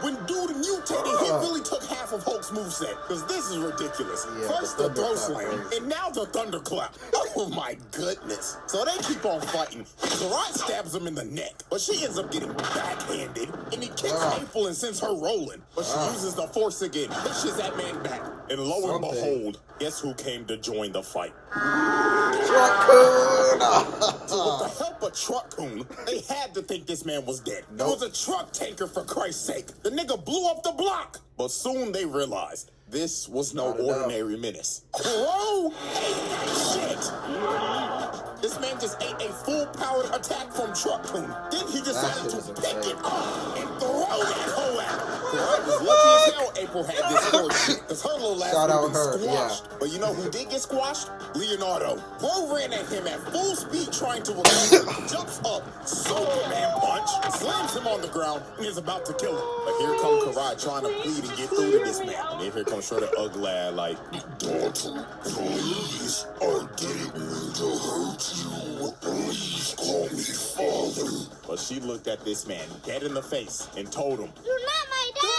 When dude mutated, he really took half of Hulk's moveset, because this is ridiculous. First the throw slam, and now the thunderclap. Oh my goodness. So they keep on fighting. Karai stabs him in the neck, but she ends up getting backhanded, and he kicks April and sends her rolling. But she uses the force again, pushes that man back. And lo and behold, guess who came to join the fight? So with the help of Truck-kun, they had to think this man was dead. It was a truck tanker, for Christ's sake. The nigga blew up the block. But soon they realized this was no ordinary menace. Bro ate that shit. This man just ate a full-powered attack from Truck-kun. Then he decided to pick it up and throw that hoe out. Karai was lucky as hell April had this horse shit, because her little ass would have been squashed. But you know who did get squashed? Leonardo. Bro ran at him at full speed trying to recover, jumps up, Superman punch, slams him on the ground, and is about to kill him. But here comes Karai trying to plead and get through to this man. And then here comes Shredder ugly like, Daughter, please, I didn't mean to hurt you. Please call me father. But she looked at this man dead in the face and told him, You're not my dad!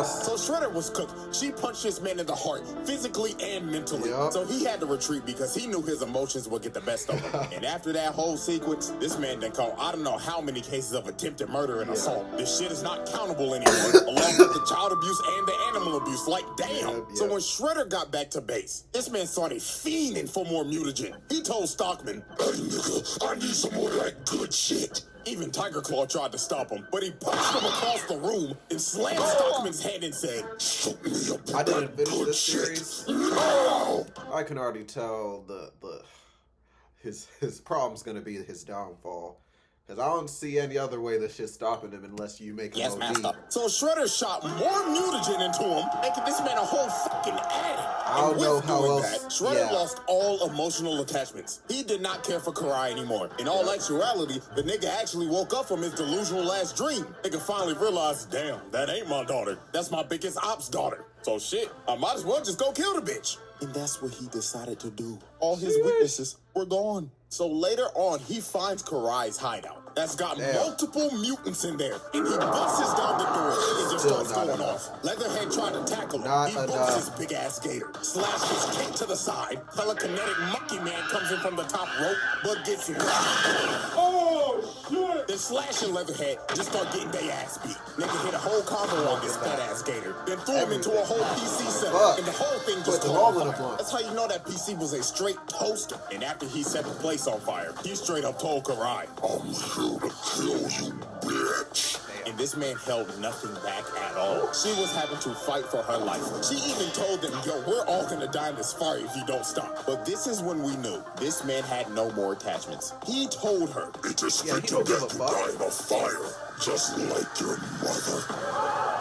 So Shredder was cooked. She punched this man in the heart, physically and mentally. So he had to retreat because he knew his emotions would get the best of him. And after that whole sequence, this man done caught I don't know how many cases of attempted murder and assault. This shit is not countable anymore, along with the child abuse and the animal abuse. Like, damn. So when Shredder got back to base, this man started fiending for more mutagen. He told Stockman, Hey nigga, I need some more of that good shit. Even Tiger Claw tried to stop him, but he punched him across the room and slammed Stockman's head and said, "Shoot me up." I didn't finish this series. I can already tell his problem's gonna be his downfall. Because I don't see any other way this shit's stopping him unless you make him OD. So Shredder shot more mutagen into him, making this man a whole fucking addict. I don't know how else. Shredder lost all emotional attachments. He did not care for Karai anymore. In all actuality, the nigga actually woke up from his delusional last dream. Nigga finally realized, damn, that ain't my daughter. That's my biggest ops daughter. So shit, I might as well just go kill the bitch. And that's what he decided to do. All his witnesses were gone. So later on, he finds Karai's hideout. That's got multiple mutants in there. And he busts down the door and just starts going off. Leatherhead tried to tackle him. He bumps his big ass gator. Slash his kick to the side. Telekinetic monkey man comes in from the top rope, but gets him. Oh, shit! Then Slash and Leatherhead just start getting their ass beat. Nigga hit a whole combo on this fat ass gator. Then threw him into a whole PC setup. And the whole thing just caught on fire. That's how you know that PC was a straight toaster. And after he set the place on fire, he straight up told Karai, "I'm here to kill you, bitch." And this man held nothing back at all. She was having to fight for her life. She even told them, yo, we're all gonna die in this fire if you don't stop. But this is when we knew this man had no more attachments. He told her, "It is fit to death to die in a fire, just like your mother."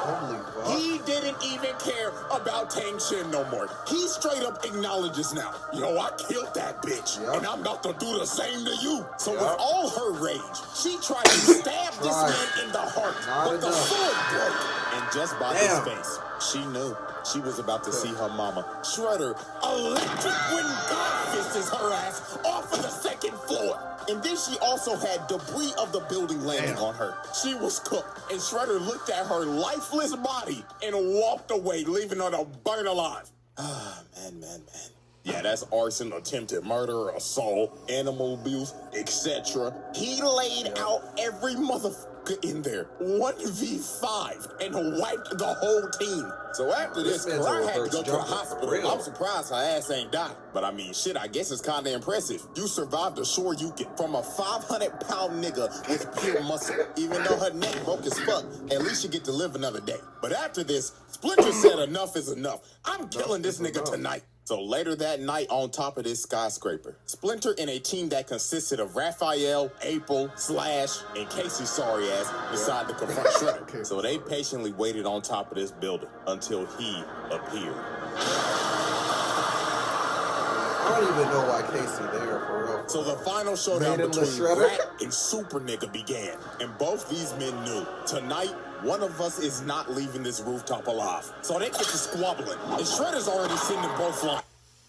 Holy fuck. He didn't even care about Tang Shin no more. He straight up acknowledges now, yo, I killed that bitch, and I'm about to do the same to you. So with all her rage, she tried to stab this man in the heart, but the sword broke. And just by his face, she knew she was about to see her mama, Shredder, electric when God fists her ass off of the second floor. And then she also had debris of the building landing on her. She was cooked, and Shredder looked at her lifeless body and walked away, leaving her to burn alive. Ah, man. Yeah, that's arson, attempted murder, assault, animal abuse, etc. He laid out every motherfucker in there, 1v5, and wiped the whole team. So after this, Karai had to go to the hospital. I'm surprised her ass ain't died. But I mean, shit, I guess it's kind of impressive. You survived a shore you get from a 500-pound nigga with pure muscle. Even though her neck broke as fuck, at least you get to live another day. But after this, Splinter said enough is enough. I'm killing this nigga tonight. So later that night, on top of this skyscraper, Splinter and a team that consisted of Raphael, April, Slash, and Casey's sorry ass decided to confront Shredder. So they patiently waited on top of this building until he appeared. I don't even know why Casey there, for real. So the final showdown between Rat and Super Nigga began. And both these men knew, tonight, one of us is not leaving this rooftop alive. So they get to squabbling. And Shredder's already sitting in both lines.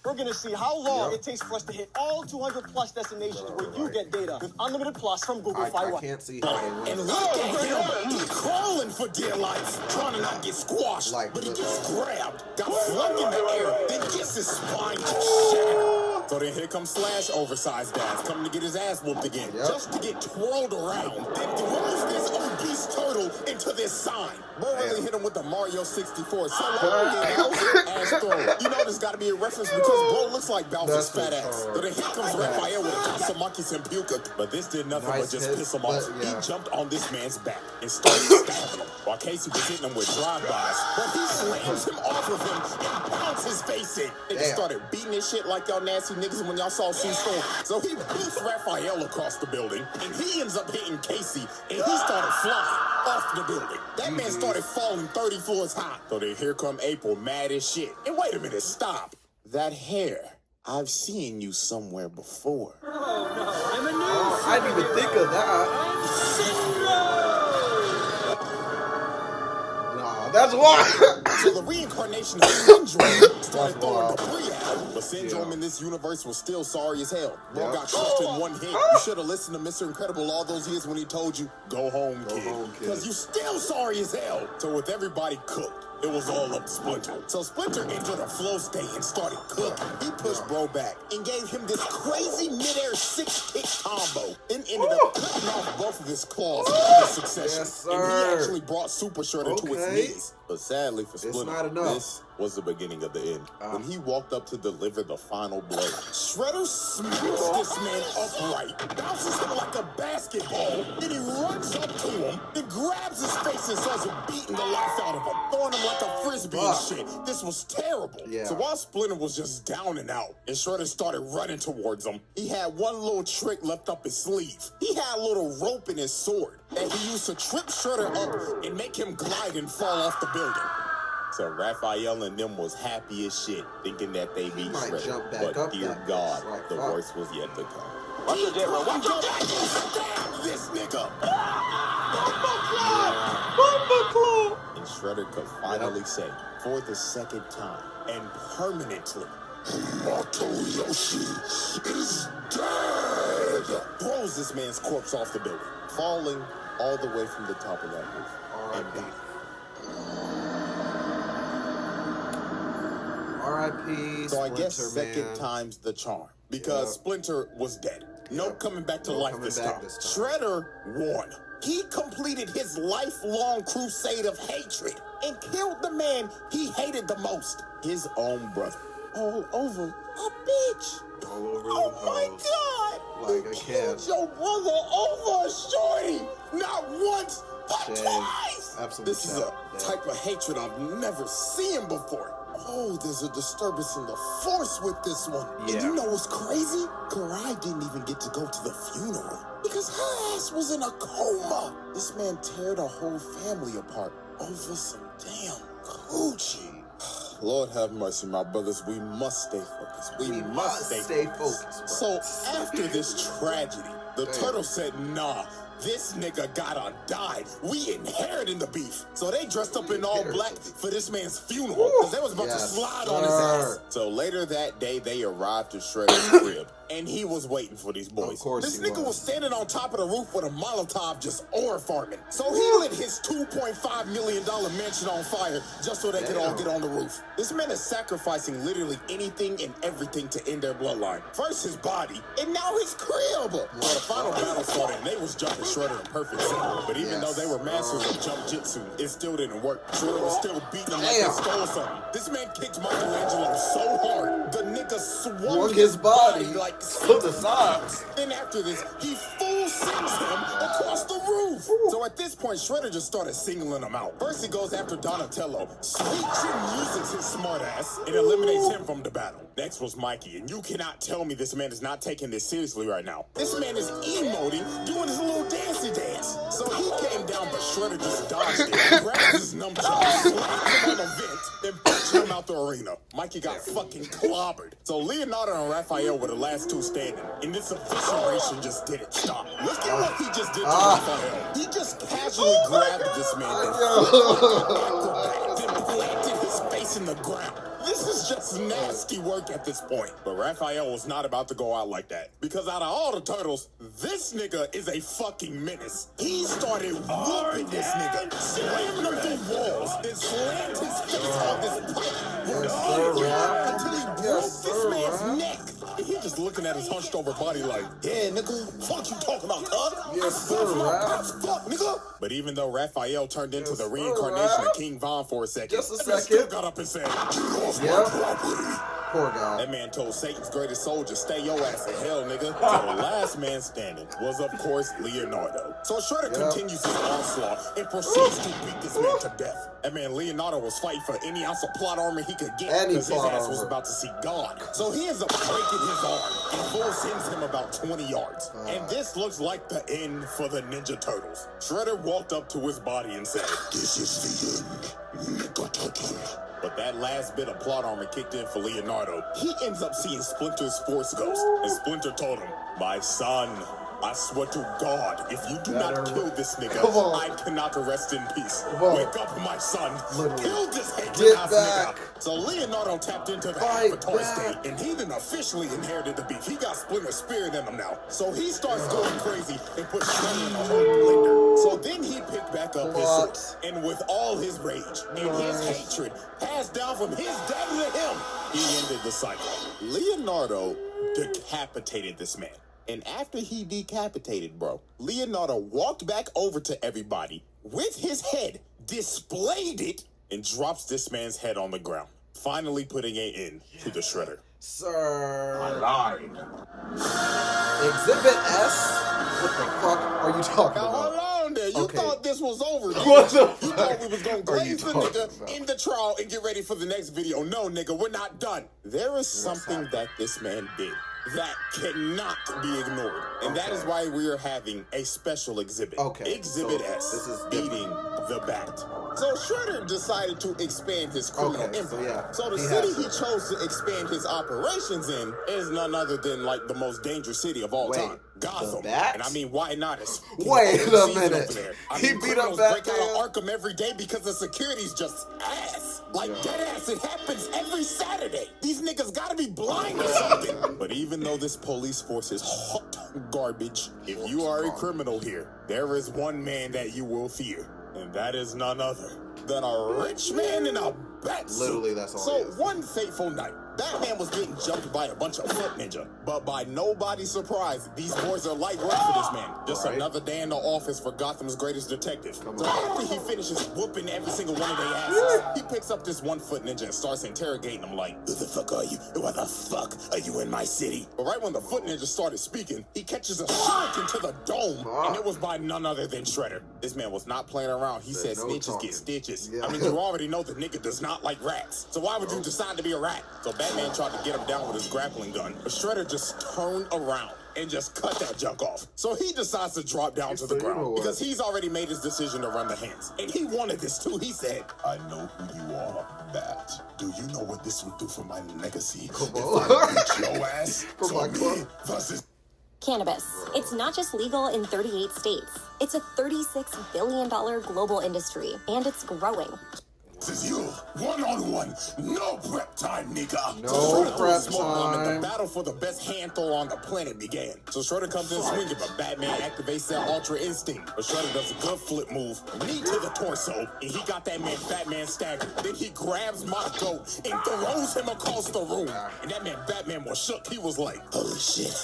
We're going to see how long it takes for us to hit all 200 plus destinations where you get data with Unlimited Plus from Google Fi. I can't see how they win. And look at him. He's crawling for dear life, trying to not get squashed. But he gets grabbed, got flung in the air, then gets his spine shattered. So then here comes Slash, oversized ass, coming to get his ass whooped again, just to get twirled around, then throws this obese turtle into this sign. Bro really hit him with the Mario 64. So ass throw. You know there's got to be a reference because bro looks like Bowser's fat ass. So then here comes Raphael with a Tasamaki Sampuka. But this did nothing but just piss him off. He jumped on this man's back and started stabbing him, while Casey was hitting him with drive-bys. But he slams him off of him and pounds his face in. They just started beating this shit like y'all nasty niggas when y'all saw Sue Storm. So he boosts Raphael across the building, and he ends up hitting Casey, and he started flying off the building. That man started falling 30 floors high. So then here come April, mad as shit. And wait a minute, stop. That hair, I've seen you somewhere before. Oh, no, I'm a new I didn't even think of that. Nah, that's why. So the reincarnation of Syndrome started throwing debris at him. But Syndrome in this universe was still sorry as hell. Bro got crushed in one hit. You should have listened to Mr. Incredible all those years when he told you, go home, kid. Because you still sorry as hell. So with everybody cooked, it was all up Splinter. So Splinter entered a flow state and started cooking. He pushed Bro back and gave him this crazy midair 6-kick combo. Then ended up cutting off both of his claws in succession. Yes, sir. And he actually brought Super Shredder to his knees. But sadly for Splinter, this was the beginning of the end. When he walked up to deliver the final blow, Shredder smacks this man upright, bounces him like a basketball, then he runs up to him, then grabs his face and starts beating the life out of him, throwing him like a frisbee and shit. This was terrible. So while Splinter was just down and out, and Shredder started running towards him, he had one little trick left up his sleeve. He had a little rope in his sword that he used to trip Shredder up and make him glide and fall off the building. So Raphael and them was happy as shit, thinking that they beat Shredder. But dear God, the worst was yet to come. Watch your jet, bro. Watch your jet. Stab this nigga! And Shredder could finally say, for the second time, and permanently, Mortal Yoshi is dead! throws this man's corpse off the building, falling all the way from the top of that roof. R.I.P. So I guess Splinter, second time's the charm. Because Splinter was dead. No coming back to life this time. Shredder won. He completed his lifelong crusade of hatred and killed the man he hated the most. His own brother. All over a bitch. All over Oh my God! Like you a killed kid. your brother over a shorty! Not once, but Shame. twice! Absolute This is a shame. type of hatred I've never seen before. Oh, there's a disturbance in the force with this one. And you know what's crazy? Karai didn't even get to go to the funeral because her ass was in a coma. This man teared a whole family apart over some damn coochie. Lord have mercy, my brothers. We must stay focused. We must stay focused. So after this tragedy, the turtle said, nah, this nigga gotta die. We inheriting the beef. So they dressed up in all black for this man's funeral because they was about to slide on his ass. So later that day, they arrived to Shredder's crib. And he was waiting for these boys. Of course this he nigga was standing on top of the roof with a Molotov just ore farming. So he lit his $2.5 million mansion on fire just so they could all get on the roof. This man is sacrificing literally anything and everything to end their bloodline. First his body, and now his crib. Well, the final battle started and they was jumping Shredder in perfect sync. But even though they were masters of jump jitsu, it still didn't work. Shredder was still beating them like they stole something. This man kicked Michelangelo so hard, the nigga swung his body like to the sides. Then after this, he full sings him across the roof. So at this point, Shredder just started singling him out. First he goes after Donatello, sweet chin uses his smart ass, and eliminates him from the battle. Next was Mikey, and you cannot tell me this man is not taking this seriously right now. This man is emoting, doing his little dancey dance. So he came down, but Shredder just dodged it, grabbed his nunchuck, slapped him on the vent, then punched him out the arena. Mikey got fucking clobbered. So Leonardo and Raphael were the last two standing, and this evisceration just didn't stop. Look at what he just did to Raphael. He just casually grabbed this man and then planted his face in the ground. This is just nasty work at this point. But Raphael was not about to go out like that. Because out of all the turtles, this nigga is a fucking menace. He started whooping this nigga, slamming him through walls, and slammed his face on this pipe until he broke this man's neck. And he just looking at his hunched over body like, yeah, nigga, fuck you talking about, cuz? Yes, sir, Rap. Fuck, nigga. But even though Raphael turned into the reincarnation of King Von for a second, Just a that man second. still got up and said, Poor guy. that man told Satan's greatest soldier, stay your ass in hell, nigga. So the last man standing was, of course, Leonardo. So Shredder continues his onslaught and proceeds to beat this man to death. That man Leonardo was fighting for any ounce of plot armor he could get because his ass was about to see God. So he ends up breaking his arm and full sends him about 20 yards. And this looks like the end for the Ninja Turtles. Shredder walked up to his body and said, This is the end, Nigga Turtle. but that last bit of plot armor kicked in for Leonardo. He ends up seeing Splinter's Force Ghost, and Splinter told him, my son, I swear to God, if you do not kill this nigga, I cannot rest in peace. Wake up, my son. Kill this hatred-ass nigga. So Leonardo tapped into the Avatar state, and he then officially inherited the beef. He got Splinter's spirit in him now. So he starts going crazy and puts Shredder in a whole blender. So then he picked back back up his sword. And with all his rage and his hatred passed down from his daddy to him, he ended the cycle. Leonardo decapitated this man. And after he decapitated, bro, Leonardo walked back over to everybody with his head, displayed it, and drops this man's head on the ground, finally putting an end to the shredder. Sir. I lied. Exhibit S? What the fuck are you talking Now, about? hold on there. You thought this was over. What the You fuck thought we was going to are you glaze the talking nigga about? in the trial and get ready for the next video. No, nigga, we're not done. There is something that this man did that cannot be ignored. And that is why we are having a special exhibit. Exhibit S, this is beating the bat. So Shredder decided to expand his criminal empire. So the city he chose to expand his operations in is none other than like the most dangerous city of all time. Gotham. And I mean, why not? It's Wait a minute. over there. I He mean, beat up criminals break Batman? out of Arkham every day because the security's just ass. Like dead ass. It happens every Saturday. These niggas gotta be blind or something. But even though this police force is hot garbage, if you are a criminal here, there is one man that you will fear. And that is none other than a rich man in a bat suit. Literally, that's all So it is. one fateful night, Batman was getting jumped by a bunch of foot ninja. But by nobody's surprise, these boys are light work for this man. Just another day in the office for Gotham's greatest detective. So after he finishes whooping every single one of their asses, he picks up this one foot ninja and starts interrogating them like, who the fuck are you? Why the fuck are you in my city? But right when the foot ninja started speaking, he catches a shot into the dome. And it was by none other than Shredder. This man was not playing around. He said snitches get stitches. I mean, you already know the nigga does not like rats. So why would you decide to be a rat? So Batman tried to get him down with his grappling gun, but Shredder just turned around and just cut that junk off. So he decides to drop down to the ground because he's already made his decision to run the hands. And he wanted this too. He said, I know who you are, Bat. Do you know what this would do for my legacy? Come if on. I beat your ass? For my me versus Cannabis. It's not just legal in 38 states. It's a $36 billion global industry, and it's growing. This is you, one-on-one, no prep time, nigga. No prep and time. the battle for the best hand throw on the planet began. So Shredder comes in swinging, but Batman activates that Ultra Instinct. But Shredder does a good flip move, knee to the torso, and he got that man Batman staggered. Then he grabs my goat and throws him across the room. And that man Batman was shook. He was like, holy shit,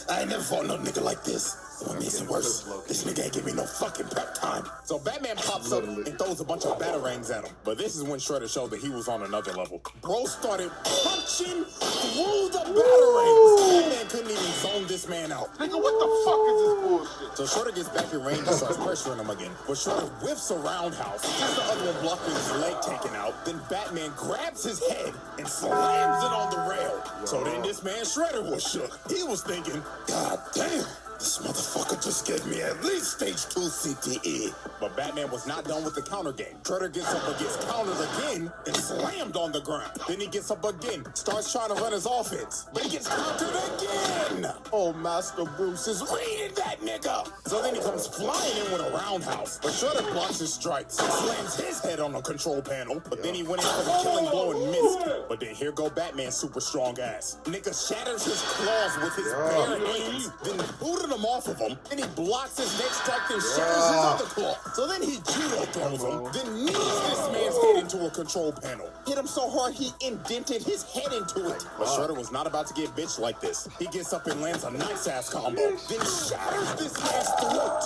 I ain't never fought no nigga like this. What makes it worse, this nigga ain't give me no fucking prep time. So Batman pops up and throws a bunch of batarangs at him. But this is when Shredder showed that he was on another level. Bro started punching through the batarangs. Batman couldn't even zone this man out. Nigga, what the fuck is this bullshit? So Shredder gets back in range and starts pressuring him again. But Shredder whips a roundhouse, gets the other one blocking his leg taken out. Then Batman grabs his head and slams it on the rail. So then this man Shredder was shook. He was thinking, God damn. This motherfucker just gave me at least stage 2 CTE. But Batman was not done with the counter game. Shredder gets up and gets countered again and slammed on the ground. Then he gets up again, starts trying to run his offense. But he gets countered again. Oh, Master Bruce is reading that nigga. So then he comes flying in with a roundhouse. But Shredder blocks his strikes, slams his head on the control panel. But then he went in for the killing blow and missed. But then here go Batman's super strong ass. Nigga shatters his claws with his bare hands. Then booted him off of him, and he blocks his next strike and shatters his other claw. So then he judo throws him, then knees this man's head into a control panel. Hit him so hard he indented his head into it. But Shredder was not about to get bitched like this. He gets up and lands a nice ass combo, then shatters this man's throat.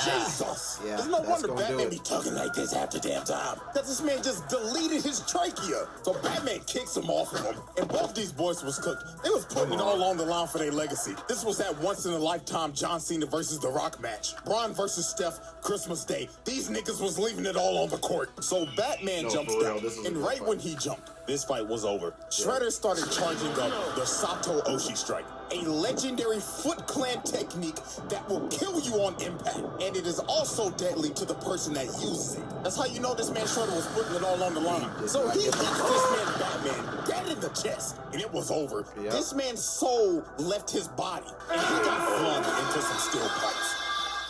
Jesus! Yeah, There's no that's wonder gonna do Batman it. be talking like this half the damn time. That this man just deleted his trachea. So Batman kicks him off of him. And both these boys was cooked. They was putting it all on the line for their legacy. This was that once in a lifetime John Cena versus The Rock match. Braun versus Steph, Christmas Day. These niggas was leaving it all on the court. So Batman jumps for real, down. this is a And good right fight. when he jumped, this fight was over. Shredder started charging up the Sato Oshi strike, a legendary Foot Clan technique that will kill you on impact. And it is also deadly to the person that uses it. That's how you know this man Shredder was putting it all on the line. So he hits this man Batman dead in the chest, and it was over. Yep. This man's soul left his body, and he got flung into some steel pipes.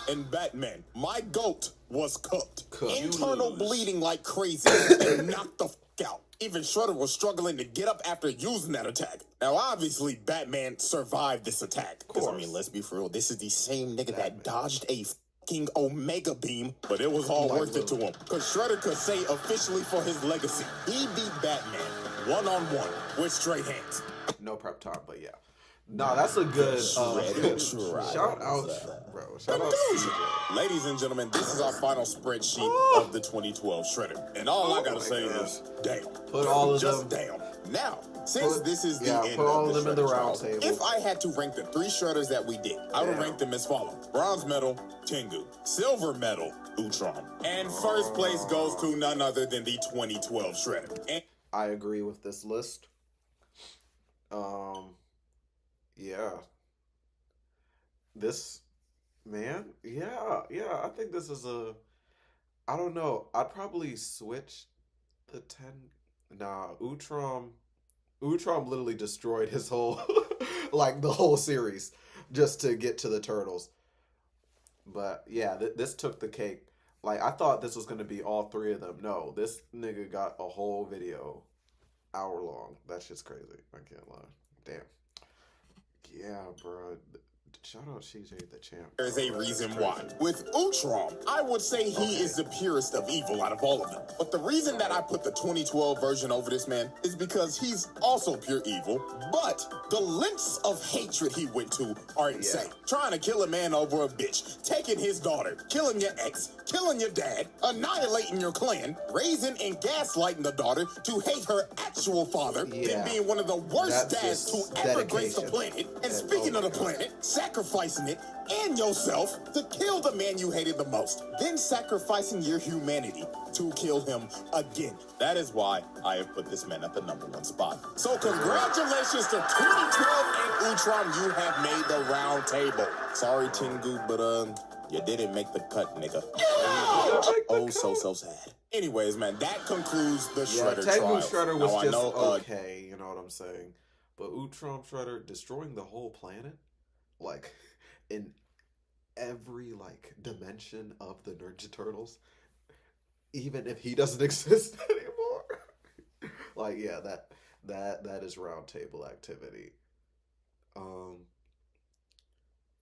And Batman, my goat, was cooked. Internal bleeding like crazy and knocked the f*** out. Even Shredder was struggling to get up after using that attack. Now, obviously, Batman survived this attack. Because, I mean, let's be for real. This is the same nigga that dodged a King Omega Beam, but it was all worth it to him. Because Shredder could say officially for his legacy, he beat Batman one-on-one with straight hands. No prep time, but yeah. No, that's a good shout out, bro. Shout out CJ. Ladies and gentlemen, this is our final spreadsheet of the 2012 Shredder. And all I gotta say is, damn. Put all of just them. Damn. Now, since this is the end put all of the of them in the Shredder round trial, table. if I had to rank the 3 Shredders that we did, I would rank them as follows. Bronze medal, Tengu. Silver medal, Utrom. And first place goes to none other than the 2012 Shredder. And I agree with this list. Yeah. This, man, yeah, I think this is I don't know, I'd probably switch the 10, Utrom literally destroyed his whole, like, the whole series, just to get to the Turtles. But, yeah, this took the cake. Like, I thought this was going to be all 3 of them. No, this nigga got a whole video, hour long. That shit's crazy, I can't lie. Damn. Yeah, bro. Shout out CJ the champ. There's a reason why. With Utrom, I would say he is the purest of evil out of all of them. But the reason that I put the 2012 version over this man is because he's also pure evil, but the lengths of hatred he went to are insane. Trying to kill a man over a bitch, taking his daughter, killing your ex, killing your dad, annihilating your clan, raising and gaslighting the daughter to hate her actual father, then being one of the worst dads to ever grace the planet. And speaking of the planet, sacrificing it and yourself to kill the man you hated the most, then sacrificing your humanity to kill him again. That is why I have put this man at the #1 spot. So congratulations to 2012 and Utrom, you have made the round table. Sorry, Tengu, but you didn't make the cut, nigga. Oh, so sad. Anyways, man, that concludes the Shredder trial. Tengu Shredder was just okay, you know what I'm saying? But Utrom Shredder destroying the whole planet, like, in every, like, dimension of the Ninja Turtles, even if he doesn't exist anymore. Like, yeah, that is round table activity.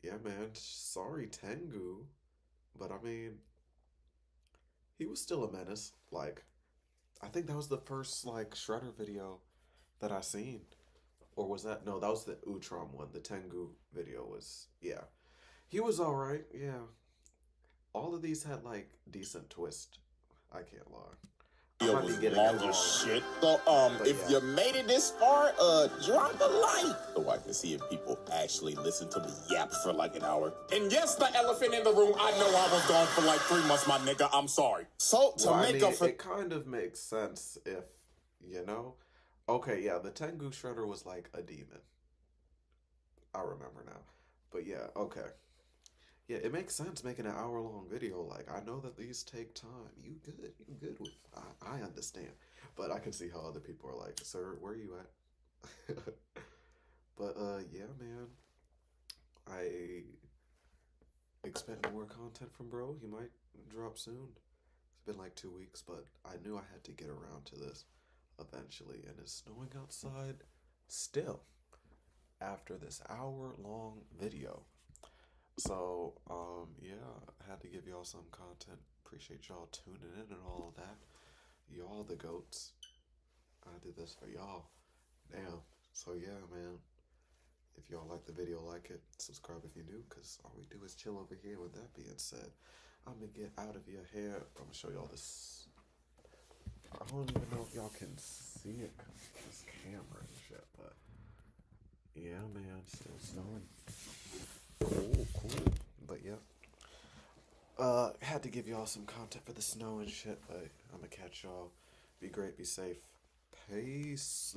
Yeah, man, sorry Tengu, but I mean, he was still a menace. Like, I think that was the first, like, Shredder video that I seen. Or was that? No, that was the Utrom one. The Tengu video was, yeah. He was alright, yeah. All of these had, like, decent twist. I can't lie. It was long as shit. So, if you made it this far, drop a like so I can see if people actually listen to me yap for like an hour. And yes, the elephant in the room, I know I was gone for like 3 months, my nigga. I'm sorry. So, to make up for... It kind of makes sense if, you know... Okay, yeah, the Tengu Shredder was like a demon. I remember now. But yeah, okay. Yeah, it makes sense making an hour-long video. Like, I know that these take time. You good with... I understand. But I can see how other people are like, sir, where are you at? But, yeah, man. I expect more content from bro. He might drop soon. It's been like 2 weeks, but I knew I had to get around to this eventually. And it's snowing outside still after this hour-long video. So, yeah, I had to give y'all some content. Appreciate y'all tuning in and all of that. Y'all the goats. I did this for y'all. Damn. So, yeah, man. If y'all like the video, like it. Subscribe if you're new, because all we do is chill over here. With that being said, I'm going to get out of your hair. I'm going to show y'all this. I don't even know if y'all can see it because this camera and shit, but yeah, man, still snowing. Cool. But yeah. Had to give y'all some content for the snow and shit, but I'm gonna catch y'all. Be great, be safe. Peace.